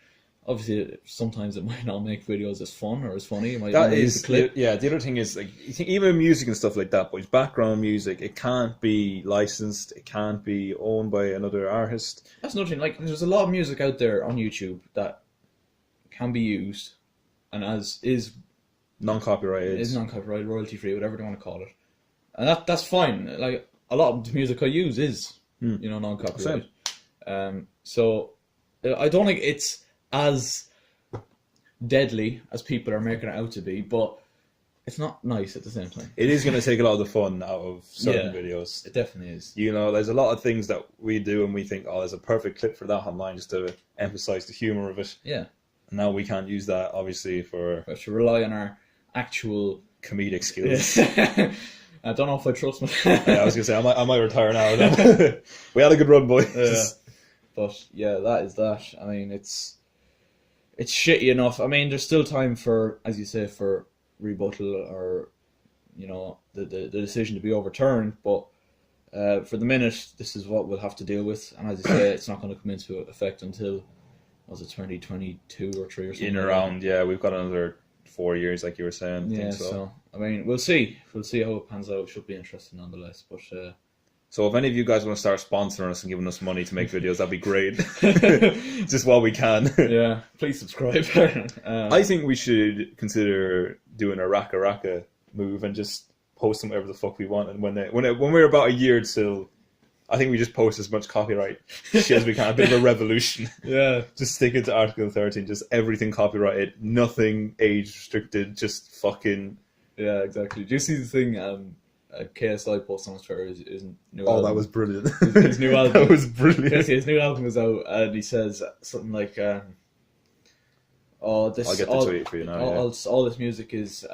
A: Obviously, sometimes it might not make videos as fun or as funny. It might use the clip.
B: The other thing is, like, you think even music and stuff like that, but background music, it can't be licensed, it can't be owned by another artist.
A: That's another thing. Like, there's a lot of music out there on YouTube that can be used and is non-copyrighted, royalty-free, whatever they want to call it. And that's fine. Like, a lot of the music I use is, non-copyrighted. So, I don't think it's as deadly as people are making it out to be, but it's not nice at the same time.
B: It is going to take a lot of the fun out of certain videos.
A: It definitely is.
B: There's a lot of things that we do and we think, oh, there's a perfect clip for that online, just to emphasize the humor of it.
A: Yeah.
B: And now we can't use that, obviously, for...
A: We have to rely on our actual...
B: comedic skills.
A: I don't know if I trust me.
B: I was going to say, I might retire now. Then. We had a good run, boys.
A: But, yeah, that is that. I mean, it's shitty enough. I mean, there's still time for, as you say, for rebuttal or, the decision to be overturned. But for the minute, this is what we'll have to deal with. And as you say, it's not going to come into effect until, was it 2022 or 3 or something?
B: In around, we've got another 4 years, like you were saying.
A: Yeah, so, I mean, we'll see. We'll see how it pans out. It should be interesting nonetheless. But
B: so if any of you guys want to start sponsoring us and giving us money to make videos, that'd be great. Just while we can.
A: Yeah, please subscribe.
B: I think we should consider doing a raka move and just post them whatever the fuck we want. And when we're about a year till I think we just post as much copyright shit as we can. A bit of a revolution.
A: Yeah.
B: Just stick it to Article 13. Just everything copyrighted. Nothing age restricted. Just fucking...
A: Yeah, exactly. Do you see the thing KSI posted on his Twitter, his new album?
B: Oh, that was brilliant.
A: His new album.
B: That was brilliant.
A: Basically, his new album was out, and he says something like, "Oh, this
B: I'll get the tweet for you now.
A: all this music is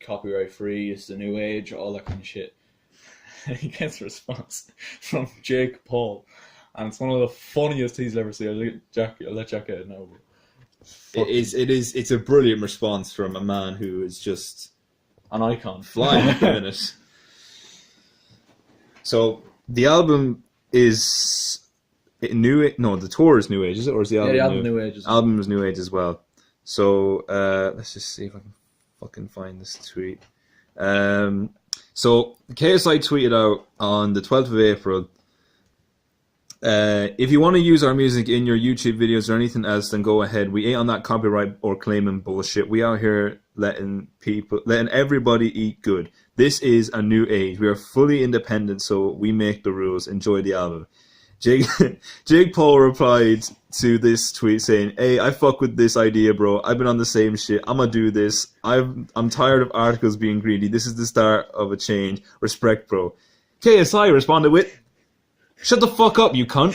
A: copyright free. It's the new age, all that kind of shit." And he gets a response from Jake Paul, and it's one of the funniest he's ever seen. I'll let Jack get it now.
B: It's a brilliant response from a man who is just
A: an icon,
B: flying at the minute. So the album is new. No, the tour is New Age, is it, or is the album?
A: Yeah, the album New Age.
B: Album is New Age as well. So let's just see if I can fucking find this tweet. So KSI tweeted out on the 12th of April. If you want to use our music in your YouTube videos or anything else, then go ahead. We ain't on that copyright or claiming bullshit. We out here letting everybody eat good. This is a new age. We are fully independent, so we make the rules. Enjoy the album. Jake Paul replied to this tweet saying, "Hey, I fuck with this idea, bro. I've been on the same shit. I'm gonna do this. I'm tired of articles being greedy. This is the start of a change. Respect, bro." KSI responded with, "Shut the fuck up, you cunt."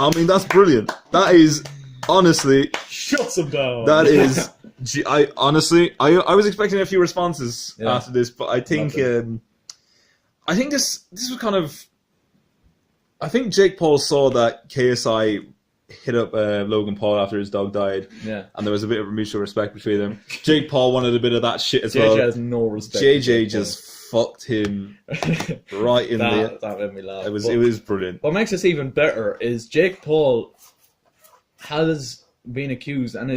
B: I mean, that's brilliant. That is, honestly...
A: Shuts him down.
B: That is... I was expecting a few responses after this, but I think... I think this was kind of... I think Jake Paul saw that KSI hit up Logan Paul after his dog died.
A: Yeah.
B: And there was a bit of a mutual respect between them. Jake Paul wanted a bit of that shit as well.
A: JJ has no respect.
B: JJ just fucked him right in the...
A: That made me laugh.
B: It was brilliant.
A: What makes this even better is Jake Paul has been accused, and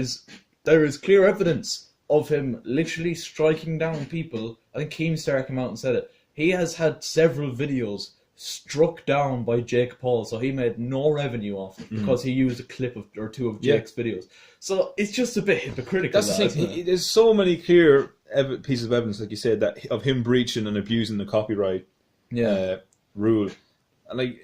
A: there is clear evidence of him literally striking down people. I think Keemstar came out and said it. He has had several videos struck down by Jake Paul, so he made no revenue off it because he used a clip or two of Jake's videos. So it's just a bit hypocritical.
B: That's the thing. There's so many clear pieces of evidence, like you said, that of him breaching and abusing the copyright rule. And like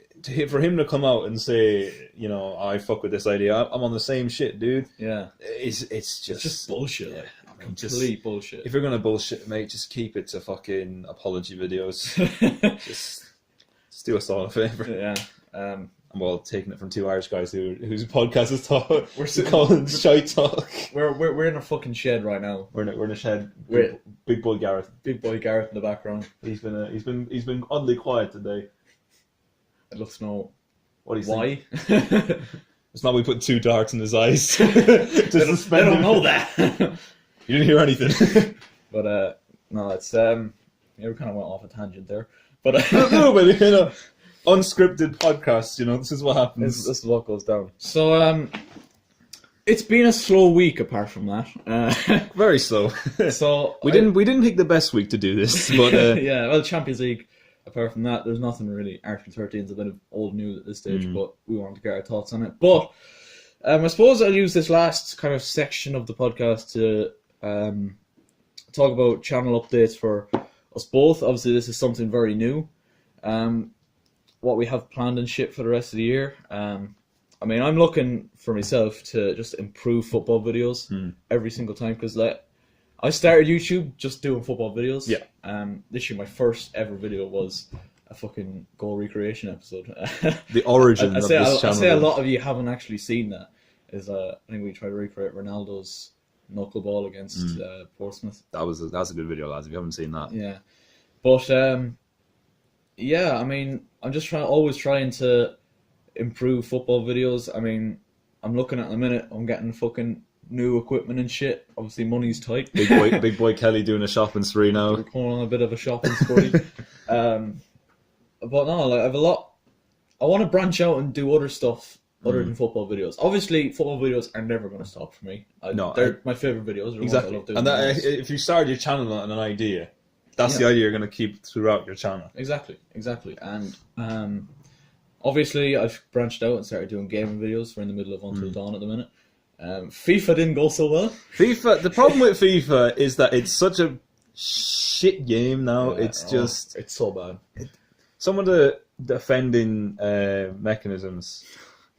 B: for him to come out and say, you know, I fuck with this idea. I'm on the same shit, dude.
A: Yeah,
B: it's
A: just bullshit.
B: Yeah, I mean,
A: complete bullshit.
B: If you're gonna bullshit, mate, just keep it to fucking apology videos. just do us all a favor.
A: Yeah.
B: I'm well taking it from two Irish guys whose podcast is called ShiteTalk.
A: We're in a fucking shed right now.
B: We're in a shed. Big boy Gareth in
A: the background.
B: He's been oddly quiet today.
A: It looks no.
B: What do you
A: Why?
B: think? It's not we put two darts in his eyes. They
A: don't know that.
B: You didn't hear anything.
A: But no, it's we kind of went off a tangent there. But
B: no, but you know, unscripted podcasts. You know, this is what happens.
A: This is what goes down. So it's been a slow week. Apart from that,
B: very slow.
A: So
B: we didn't pick the best week to do this, but
A: yeah. Well, Champions League. Apart from that, there's nothing really. Article 13 is a bit of old news at this stage, but we wanted to get our thoughts on it. But I suppose I'll use this last kind of section of the podcast to talk about channel updates for us both. Obviously, this is something very new. What we have planned and shit for the rest of the year. I mean, I'm looking for myself to just improve football videos every single time, because I started YouTube just doing football videos.
B: Yeah.
A: This year, my first ever video was a fucking goal recreation episode.
B: The origin of this channel.
A: I say a lot of you haven't actually seen that. I think we tried to recreate Ronaldo's knuckleball against Portsmouth.
B: That's a good video, lads. If you haven't seen that,
A: yeah. But yeah, I mean, I'm just always trying to improve football videos. I mean, I'm looking at the minute. I'm getting fucking new equipment and shit. Obviously, money's tight.
B: Big boy Kelly doing a shopping spree now.
A: We're going on a bit of a shopping spree. But no, like, I have a lot. I want to branch out and do other stuff other than football videos. Obviously, football videos are never going to stop for me. They're my favorite videos.
B: Exactly. And if you started your channel on an idea, that's the idea you're going to keep throughout your channel.
A: Exactly. And obviously, I've branched out and started doing gaming videos. We're in the middle of Until Dawn at the minute. FIFA didn't go so well.
B: The problem with FIFA is that it's such a shit game now.
A: Yeah,
B: it's
A: so bad.
B: some of the offending mechanisms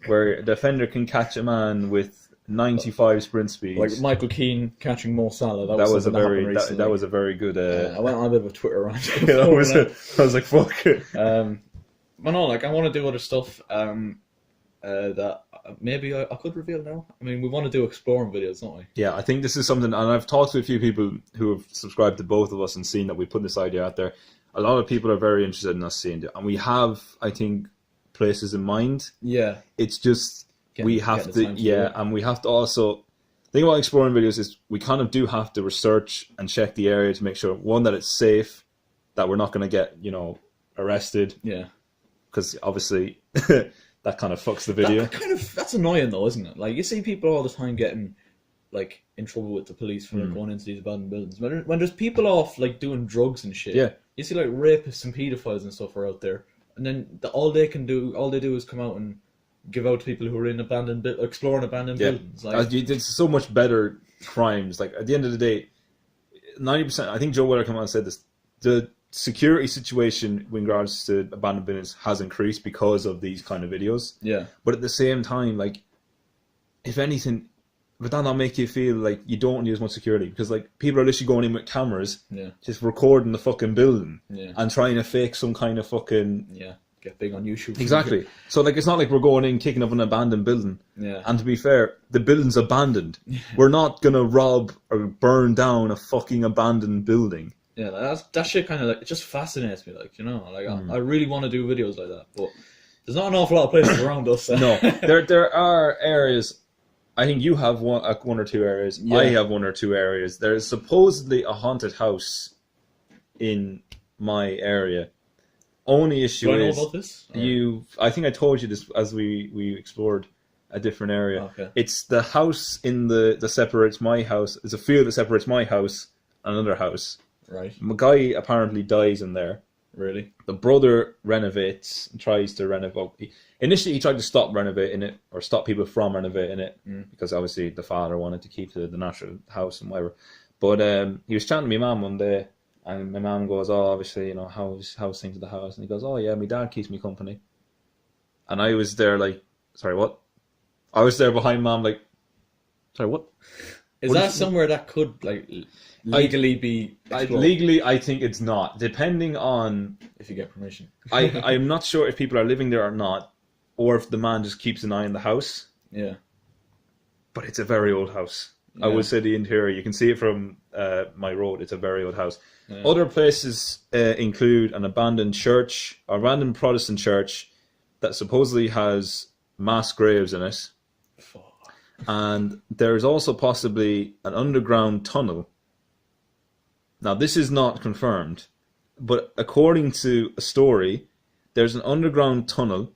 B: where the offender can catch a man with 95 sprint speed.
A: Like Michael Keane catching Mo Salah.
B: That was a very good.
A: I went on a bit of a Twitter rant.
B: I was like, fuck.
A: But no, like I want to do other stuff that maybe I could reveal now. I mean, we want to do exploring videos, don't we?
B: Yeah, I think this is something, and I've talked to a few people who have subscribed to both of us and seen that we put this idea out there. A lot of people are very interested in us seeing it, and we have, I think, places in mind.
A: Yeah.
B: It's just we have to, and we have to also. The thing about exploring videos is we kind of do have to research and check the area to make sure, one, that it's safe, that we're not going to get, arrested.
A: Yeah.
B: Because obviously that kind of fucks the video.
A: That's annoying though, isn't it? Like you see people all the time getting like in trouble with the police for going into these abandoned buildings. When there's people off like doing drugs and shit.
B: Yeah.
A: You see like rapists and pedophiles and stuff are out there, and then all they do is come out and give out to people who are in exploring abandoned buildings. Like,
B: it's so much better crimes. Like at the end of the day, 90%. I think Joe Weller came out and said this. The security situation in regards to abandoned buildings has increased because of these kind of videos.
A: Yeah.
B: But at the same time, like, if anything, would that not make you feel like you don't need as much security? Because like people are literally going in with cameras, just recording the fucking building, and trying to fake some kind of fucking
A: get big on YouTube.
B: Exactly. So like it's not like we're going in kicking up an abandoned building.
A: Yeah.
B: And to be fair, the building's abandoned. We're not gonna rob or burn down a fucking abandoned building.
A: Yeah, that shit kind of like, it just fascinates me, like, like I really want to do videos like that, but there's not an awful lot of places around us.
B: No, there are areas. I think you have one or two areas. Yeah. I have one or two areas. There is supposedly a haunted house in my area. Only issue
A: Do I know
B: is
A: about this?
B: I think I told you this as we explored a different area.
A: Okay.
B: It's the house in the separates my house. It's a field that separates my house and another house.
A: Right.
B: A guy apparently dies in there.
A: Really?
B: The brother renovates and tries to renovate. Initially, he tried to stop renovating it or stop people from renovating it because obviously the father wanted to keep the natural house and whatever. But he was chatting to my mum one day, and my mum goes, "Oh, obviously, how's things at the house?" And he goes, "Oh yeah, my dad keeps me company." And I was there like, "Sorry, what?" I was there behind mum like, "Sorry, what?"
A: Is that somewhere that could like legally be explored?
B: Legally, I think it's not. Depending on
A: if you get permission.
B: I'm not sure if people are living there or not, or if the man just keeps an eye on the house.
A: Yeah.
B: But it's a very old house. Yeah. I would say the interior. You can see it from my road. It's a very old house. Yeah. Other places include an abandoned church, a random Protestant church that supposedly has mass graves in it. And there's also possibly an underground tunnel. Now, this is not confirmed, but according to a story, there's an underground tunnel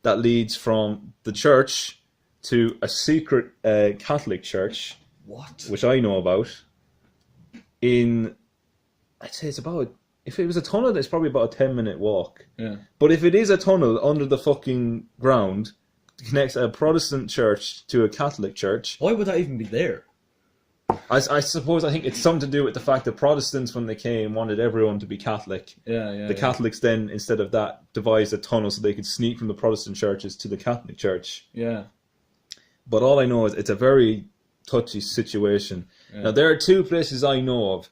B: that leads from the church to a secret Catholic church.
A: What?
B: Which I know about. I'd say it's about, if it was a tunnel, it's probably about a 10-minute walk.
A: Yeah.
B: But if it is a tunnel under the fucking ground, connects a Protestant church to a Catholic church.
A: Why would that even be there?
B: I think it's something to do with the fact that Protestants, when they came, wanted everyone to be Catholic.
A: Yeah.
B: The Catholics then, instead of that, devised a tunnel so they could sneak from the Protestant churches to the Catholic church.
A: Yeah.
B: But all I know is it's a very touchy situation. Yeah. Now, there are two places I know of.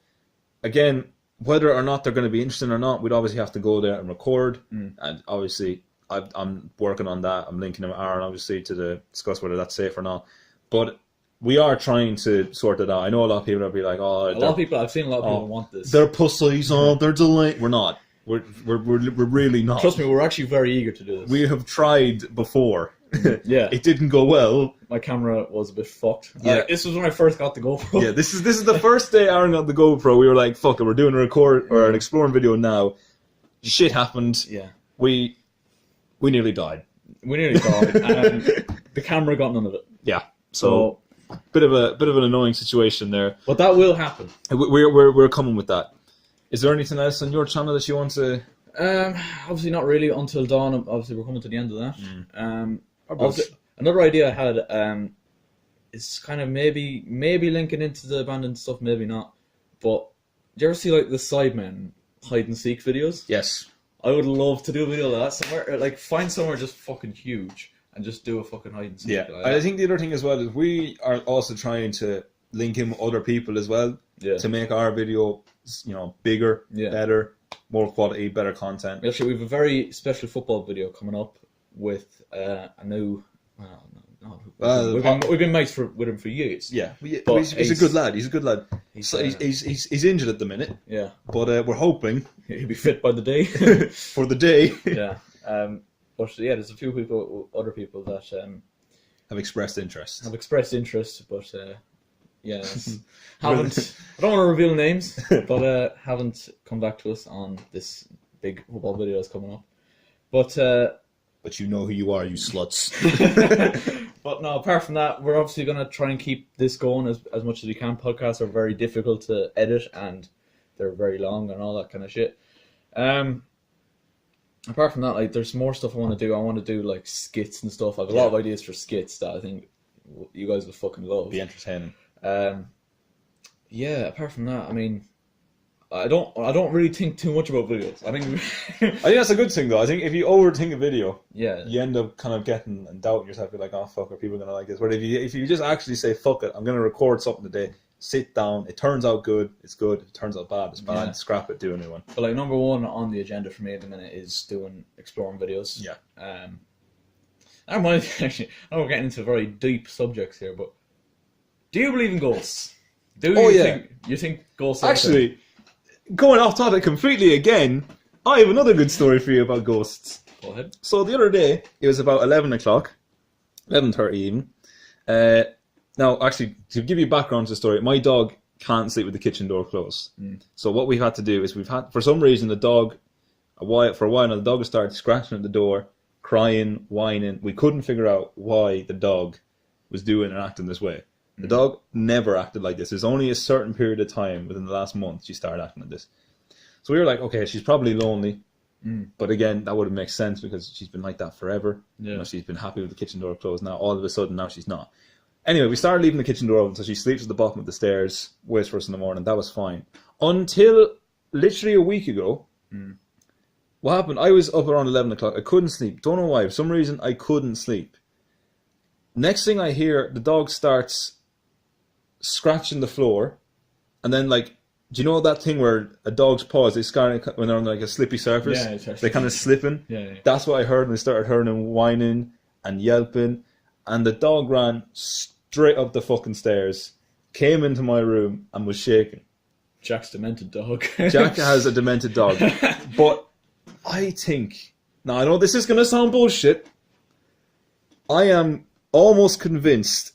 B: Again, whether or not they're going to be interesting or not, we'd obviously have to go there and record. And obviously, I'm working on that. I'm linking Aaron, obviously, to discuss whether that's safe or not. But we are trying to sort it out. I know a lot of people will be like, "Oh,
A: I've seen a lot of people want this.
B: They're pussies. Oh, they're delayed." We're not. We're really not.
A: Trust me, we're actually very eager to do this.
B: We have tried before.
A: Yeah,
B: it didn't go well.
A: My camera was a bit fucked. Yeah, this was when I first got the GoPro.
B: Yeah, this is the first day Aaron got the GoPro. We were like, "Fuck it, we're doing a record or an exploring video now." Shit happened.
A: Yeah,
B: we nearly died.
A: We nearly died, and the camera got none of it.
B: Yeah, so bit of an annoying situation there.
A: But that will happen.
B: We're coming with that. Is there anything else on your channel that you want to?
A: Obviously not really until dawn. Obviously, we're coming to the end of that. Another idea I had is kind of maybe linking into the abandoned stuff, maybe not. But do you ever see like the Sidemen hide and seek videos?
B: Yes.
A: I would love to do a video like that somewhere. Or, like, find somewhere just fucking huge and just do a fucking hide and seek.
B: Yeah,
A: Like
B: I think the other thing as well is we are also trying to link in with other people as well to make our video, bigger, better, more quality, better content.
A: Actually, we have a very special football video coming up with a new. We've been mates with him for years.
B: Yeah, but he's a good lad. He's a good lad. He's injured at the minute.
A: Yeah,
B: but we're hoping
A: he'll be fit by the day.
B: For the day.
A: Yeah. But yeah, there's a few other people that
B: have expressed interest.
A: But haven't. I don't want to reveal names, but haven't come back to us on this big football video that's coming up. But
B: you know who you are, you sluts.
A: But no, apart from that, we're obviously going to try and keep this going as much as we can. Podcasts are very difficult to edit and they're very long and all that kind of shit. Apart from that, like, there's more stuff I want to do. I want to do like skits and stuff. I have a lot of ideas for skits that I think you guys will fucking love.
B: Be entertaining.
A: Yeah. Apart from that, I mean, I don't really think too much about videos. I think
B: that's a good thing though. I think if you overthink a video,
A: you
B: end up kind of getting and doubting yourself. You're like, oh fuck, are people gonna like this? But if you just actually say, fuck it, I'm gonna record something today. Sit down. It turns out good. It's good. It turns out bad. It's bad. Yeah. Scrap it. Do a new one.
A: But like number one on the agenda for me at the minute is doing exploring videos.
B: Yeah.
A: I don't mind actually. I know we're getting into very deep subjects here, but do you believe in ghosts? You think ghosts?
B: Actually, going off topic completely again, I have another good story for you about ghosts.
A: Go ahead.
B: So the other day, it was about 11:30 even. Now, actually, to give you background to the story, my dog can't sleep with the kitchen door closed. So what we've had to do is for some reason, the dog, for a while now, the dog has started scratching at the door, crying, whining. We couldn't figure out why the dog was doing and acting this way. The dog never acted like this. There's only a certain period of time within the last month she started acting like this. So we were like, okay, she's probably lonely. But again, that would have made sense because she's been like that forever.
A: Yeah.
B: She's been happy with the kitchen door closed. Now, all of a sudden, now she's not. Anyway, we started leaving the kitchen door open, so she sleeps at the bottom of the stairs, waits for us in the morning. That was fine. Until literally a week ago, what happened? I was up around 11 o'clock. I couldn't sleep. Don't know why. For some reason, I couldn't sleep. Next thing I hear, the dog starts scratching the floor, and then, like, do you know that thing where a dog's paws, they start when they're on like a slippy surface?
A: Yeah,
B: they kind of slipping.
A: Yeah.
B: That's what I heard, and I started hearing him whining and yelping, and the dog ran straight up the fucking stairs, came into my room, and was shaking.
A: Jack's demented dog.
B: Jack has a demented dog. But I think... Now, I know this is going to sound bullshit. I am almost convinced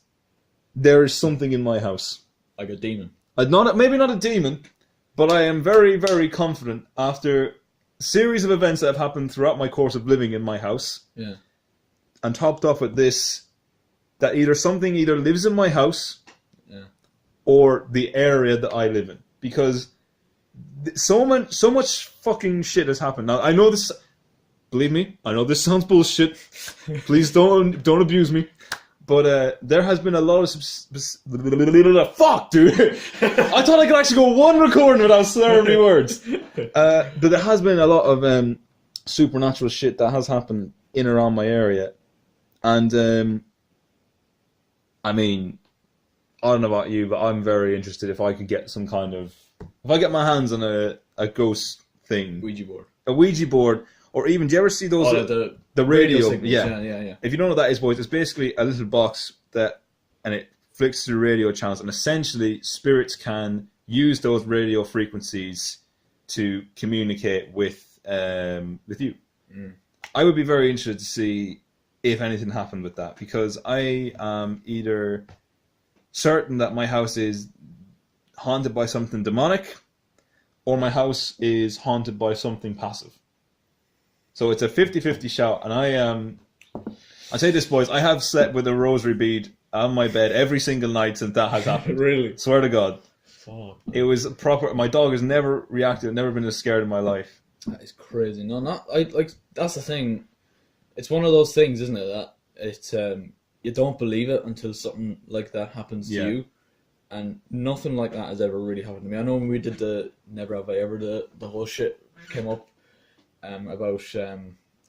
B: there is something in my house.
A: Like a demon.
B: Maybe not a demon, but I am very, very confident after a series of events that have happened throughout my course of living in my house.
A: Yeah.
B: And topped off with this, that something either lives in my house or the area that I live in. Because so much fucking shit has happened. Now, I know this... Believe me, I know this sounds bullshit. Please don't abuse me. But there has been a lot of... Fuck, dude! I thought I could actually go one recording without slurring any words. But there has been a lot of supernatural shit that has happened in and around my area. And, I mean, I don't know about you, but I'm very interested if I could get some kind of... If I get my hands on a ghost thing...
A: Ouija board.
B: A Ouija board. Or even, do you ever see those... the radio
A: signals. Yeah.
B: If you don't know what that is, boys, it's basically a little box and it flicks through radio channels, and essentially spirits can use those radio frequencies to communicate with you. I would be very interested to see if anything happened with that, because I am either certain that my house is haunted by something demonic, or my house is haunted by something passive. So it's a 50-50 shot, and I'll say this, boys, I have slept with a rosary bead on my bed every single night since that has happened.
A: Really?
B: Swear to God.
A: Fuck.
B: It was proper. My dog has never reacted, never been as scared in my life.
A: That is crazy. No, that's the thing. It's one of those things, isn't it, that it's you don't believe it until something like that happens to you. And nothing like that has ever really happened to me. I know when we did the Never Have I Ever, the whole shit came up. about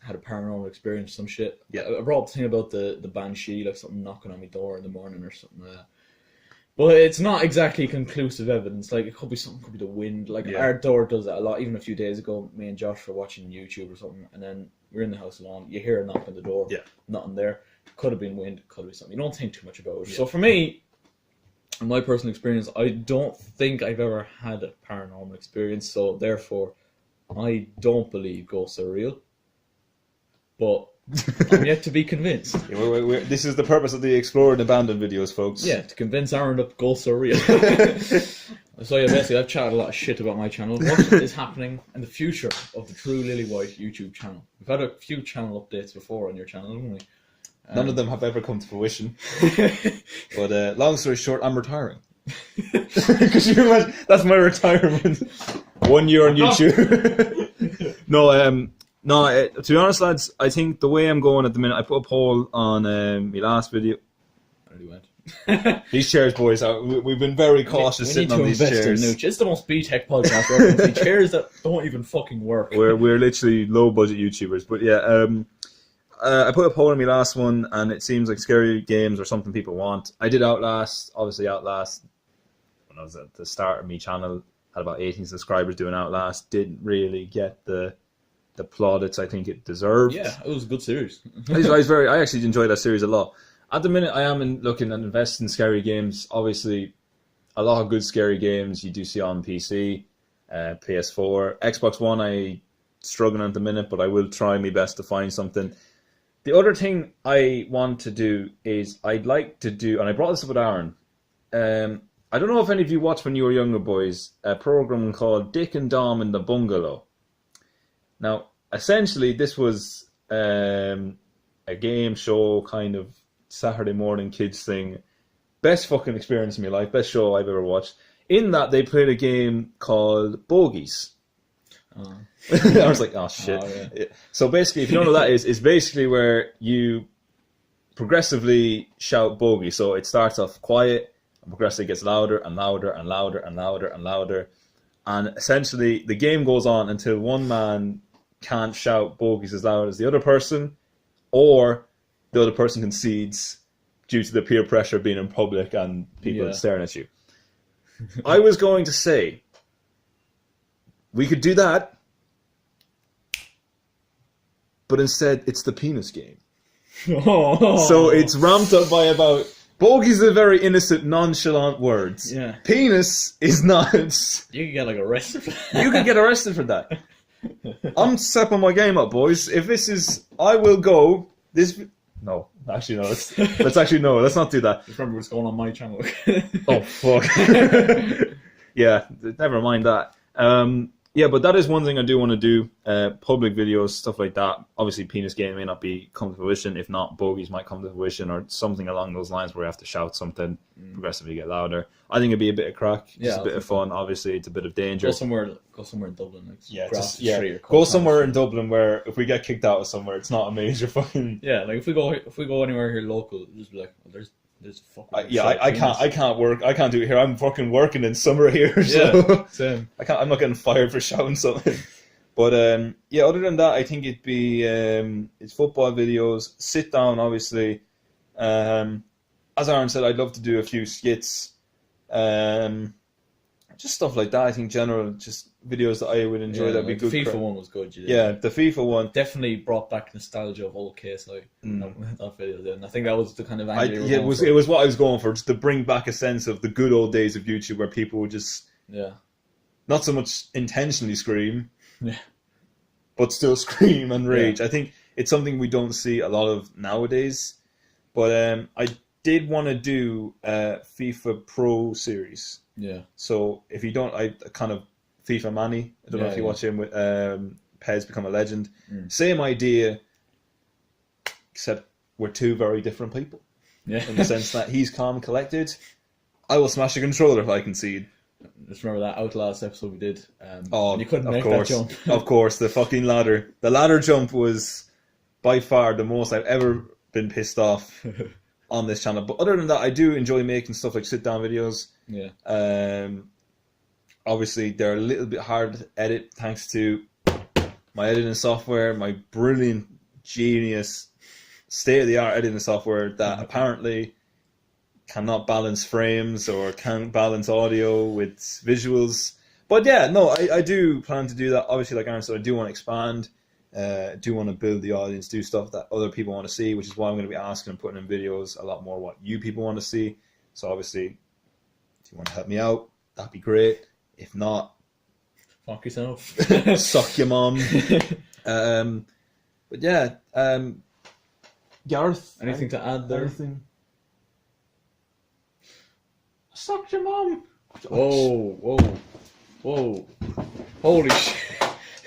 A: had a paranormal experience, some shit.
B: Yeah.
A: I brought up the thing about the banshee, like something knocking on my door in the morning or something like that. But it's not exactly conclusive evidence. Like, it could be something, could be the wind. Like, our door does that a lot. Even a few days ago, me and Josh were watching YouTube or something, and then we're in the house alone. You hear a knock on the door.
B: Yeah.
A: Nothing there. Could have been wind, could have been something. You don't think too much about it. Yeah. So for me, in my personal experience, I don't think I've ever had a paranormal experience. So therefore, I don't believe ghosts are real. But I'm yet to be convinced.
B: Yeah, this is the purpose of the Explore and Abandon videos, folks.
A: Yeah, to convince Aaron that ghosts are real. So yeah, basically I've chatted a lot of shit about my channel. What is happening in the future of the True Lily White YouTube channel? We've had a few channel updates before on your channel, haven't we?
B: None of them have ever come to fruition. But long story short, I'm retiring. Because you imagine, that's my retirement. 1 year on YouTube. No, to be honest, lads, I think the way I'm going at the minute, I put a poll on my last video.
A: I already went.
B: These chairs, boys, we've been very cautious sitting on these chairs.
A: It's the most B-Tech podcast ever. Chairs that don't even fucking work.
B: We're literally low-budget YouTubers. But yeah, I put a poll on my last one, and it seems like scary games are something people want. I did Outlast. Obviously, Outlast, when I was at the start of my channel, had about 18 subscribers doing Outlast. Didn't really get the plaudits I think it deserved.
A: Yeah, it was a good series.
B: I actually enjoyed that series a lot. At the minute, I am looking at investing in scary games. Obviously, a lot of good scary games you do see on PC, PS4, Xbox One. I struggling at the minute, but I will try my best to find something. The other thing I want to do is I'd like to do, and I brought this up with Aaron. I don't know if any of you watched when you were younger, boys, a program called Dick and Dom in the Bungalow. Now, essentially, this was a game show kind of Saturday morning kids thing. Best fucking experience in my life. Best show I've ever watched. In that, they played a game called Bogies. Oh. I was like, oh, shit. Oh, yeah. So basically, if you don't know what that is, it's basically where you progressively shout bogey. So it starts off quiet, and progressively gets louder and louder and louder and louder and louder. And essentially, the game goes on until one man can't shout bogeys as loud as the other person, or the other person concedes due to the peer pressure being in public and people staring at you. I was going to say, we could do that, but instead it's the penis game. Oh. So it's ramped up by about... Bogies are very innocent, nonchalant words. Yeah. Penis is not...
A: You could get arrested for that.
B: You could get arrested for that. I'm stepping my game up, boys. If this is... I will go... No, actually no. Let's not do that.
A: Just remember what's going on my channel.
B: Oh, fuck. Yeah, never mind that. Yeah, but that is one thing I do want to do. Public videos, stuff like that. Obviously, penis game may not come to fruition. If not, bogeys might come to fruition, or something along those lines where you have to shout something, progressively get louder. I think it'd be a bit of crack, just a bit of fun. Obviously, it's a bit of danger.
A: Go somewhere in Dublin. Like,
B: go somewhere in Dublin where if we get kicked out of somewhere, it's not a major fucking.
A: Yeah, like if we go anywhere here local, just be like, well, there's fucking.
B: I can't work. I can't do it here. I'm fucking working in summer here. So
A: yeah, same.
B: I'm not getting fired for shouting something. But other than that, I think it'd be it's football videos. Sit down, obviously. As Aaron said, I'd love to do a few skits. Just stuff like that. I think general just videos that I would enjoy. That'd be good.
A: The FIFA one was good.
B: Yeah, the FIFA one
A: definitely brought back nostalgia of old KSI. That video, and I think that was the kind of angle
B: it was what I was going for, just to bring back a sense of the good old days of YouTube where people would just not so much intentionally scream, but still scream and rage. I think it's something we don't see a lot of nowadays. But I did want to do a FIFA Pro series.
A: Yeah.
B: So if you don't, I kind of FIFA Manny. I don't know if you watch him with Pez Become a Legend. Same idea, except we're two very different people. Yeah. In the sense that he's calm and collected. I will smash a controller if I concede.
A: Just remember that Outlast episode we did. You couldn't make
B: that
A: jump.
B: Of course, the fucking ladder. The ladder jump was by far the most I've ever been pissed off on this channel. But other than that, I do enjoy making stuff like sit-down videos.
A: Yeah.
B: Obviously, they're a little bit hard to edit thanks to my editing software, my brilliant, genius, state-of-the-art editing software that apparently cannot balance frames or can't balance audio with visuals. But yeah, no, I do plan to do that. Obviously, like Aaron said, I do want to expand. Do want to build the audience, do stuff that other people want to see, which is why I'm going to be asking and putting in videos a lot more what you people want to see. So obviously, if you want to help me out, that'd be great. If not,
A: fuck yourself.
B: Suck your mom. But yeah, Gareth,
A: anything to add there?
B: Anything? Suck your mom.
A: Whoa. Holy shit.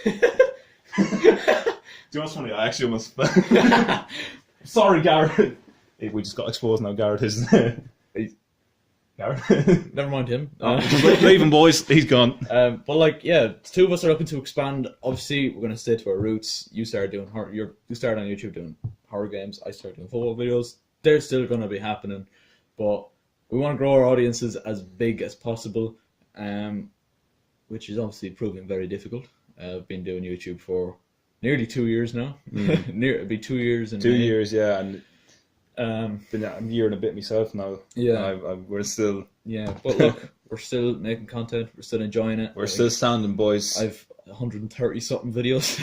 B: Do you know what's funny? I actually almost... Sorry, Gareth. Hey, we just got exposed now. Gareth isn't there. Gareth?
A: Never mind him.
B: Leave him, boys. He's gone.
A: But like, yeah, the two of us are looking to expand. Obviously, we're going to stay to our roots. You started doing you started on YouTube doing horror games. I started doing football videos. They're still going to be happening, but we want to grow our audiences as big as possible, which is obviously proving very difficult. I've been doing YouTube for nearly 2 years now. It'll be 2 years in
B: 2
A: May.
B: years, yeah, and been a year and a bit myself now.
A: Yeah,
B: we're still.
A: Yeah, but look, we're still making content. We're still enjoying it.
B: We're still standing, boys.
A: I've 130 something videos.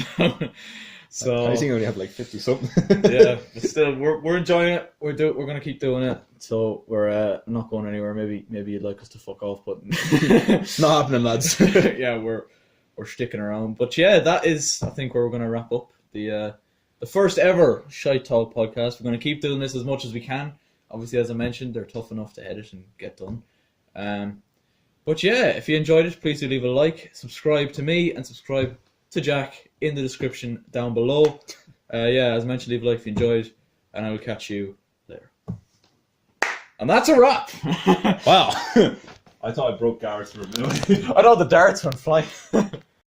A: So
B: I think I only have like 50 something.
A: Yeah, but still, we're enjoying it. We're gonna keep doing it. So we're not going anywhere. Maybe you'd like us to fuck off, but
B: not happening, lads.
A: Yeah, we're sticking around. But yeah, that is, I think, where we're gonna wrap up the first ever ShiteTalk podcast. We're gonna keep doing this as much as we can. Obviously, as I mentioned, they're tough enough to edit and get done. But yeah, if you enjoyed it, please do leave a like, subscribe to me, and subscribe to Jack in the description down below. Yeah, as mentioned, leave a like if you enjoyed, and I will catch you later. And that's a wrap.
B: Wow. I thought I broke Gareth for a minute.
A: I know the darts went flying.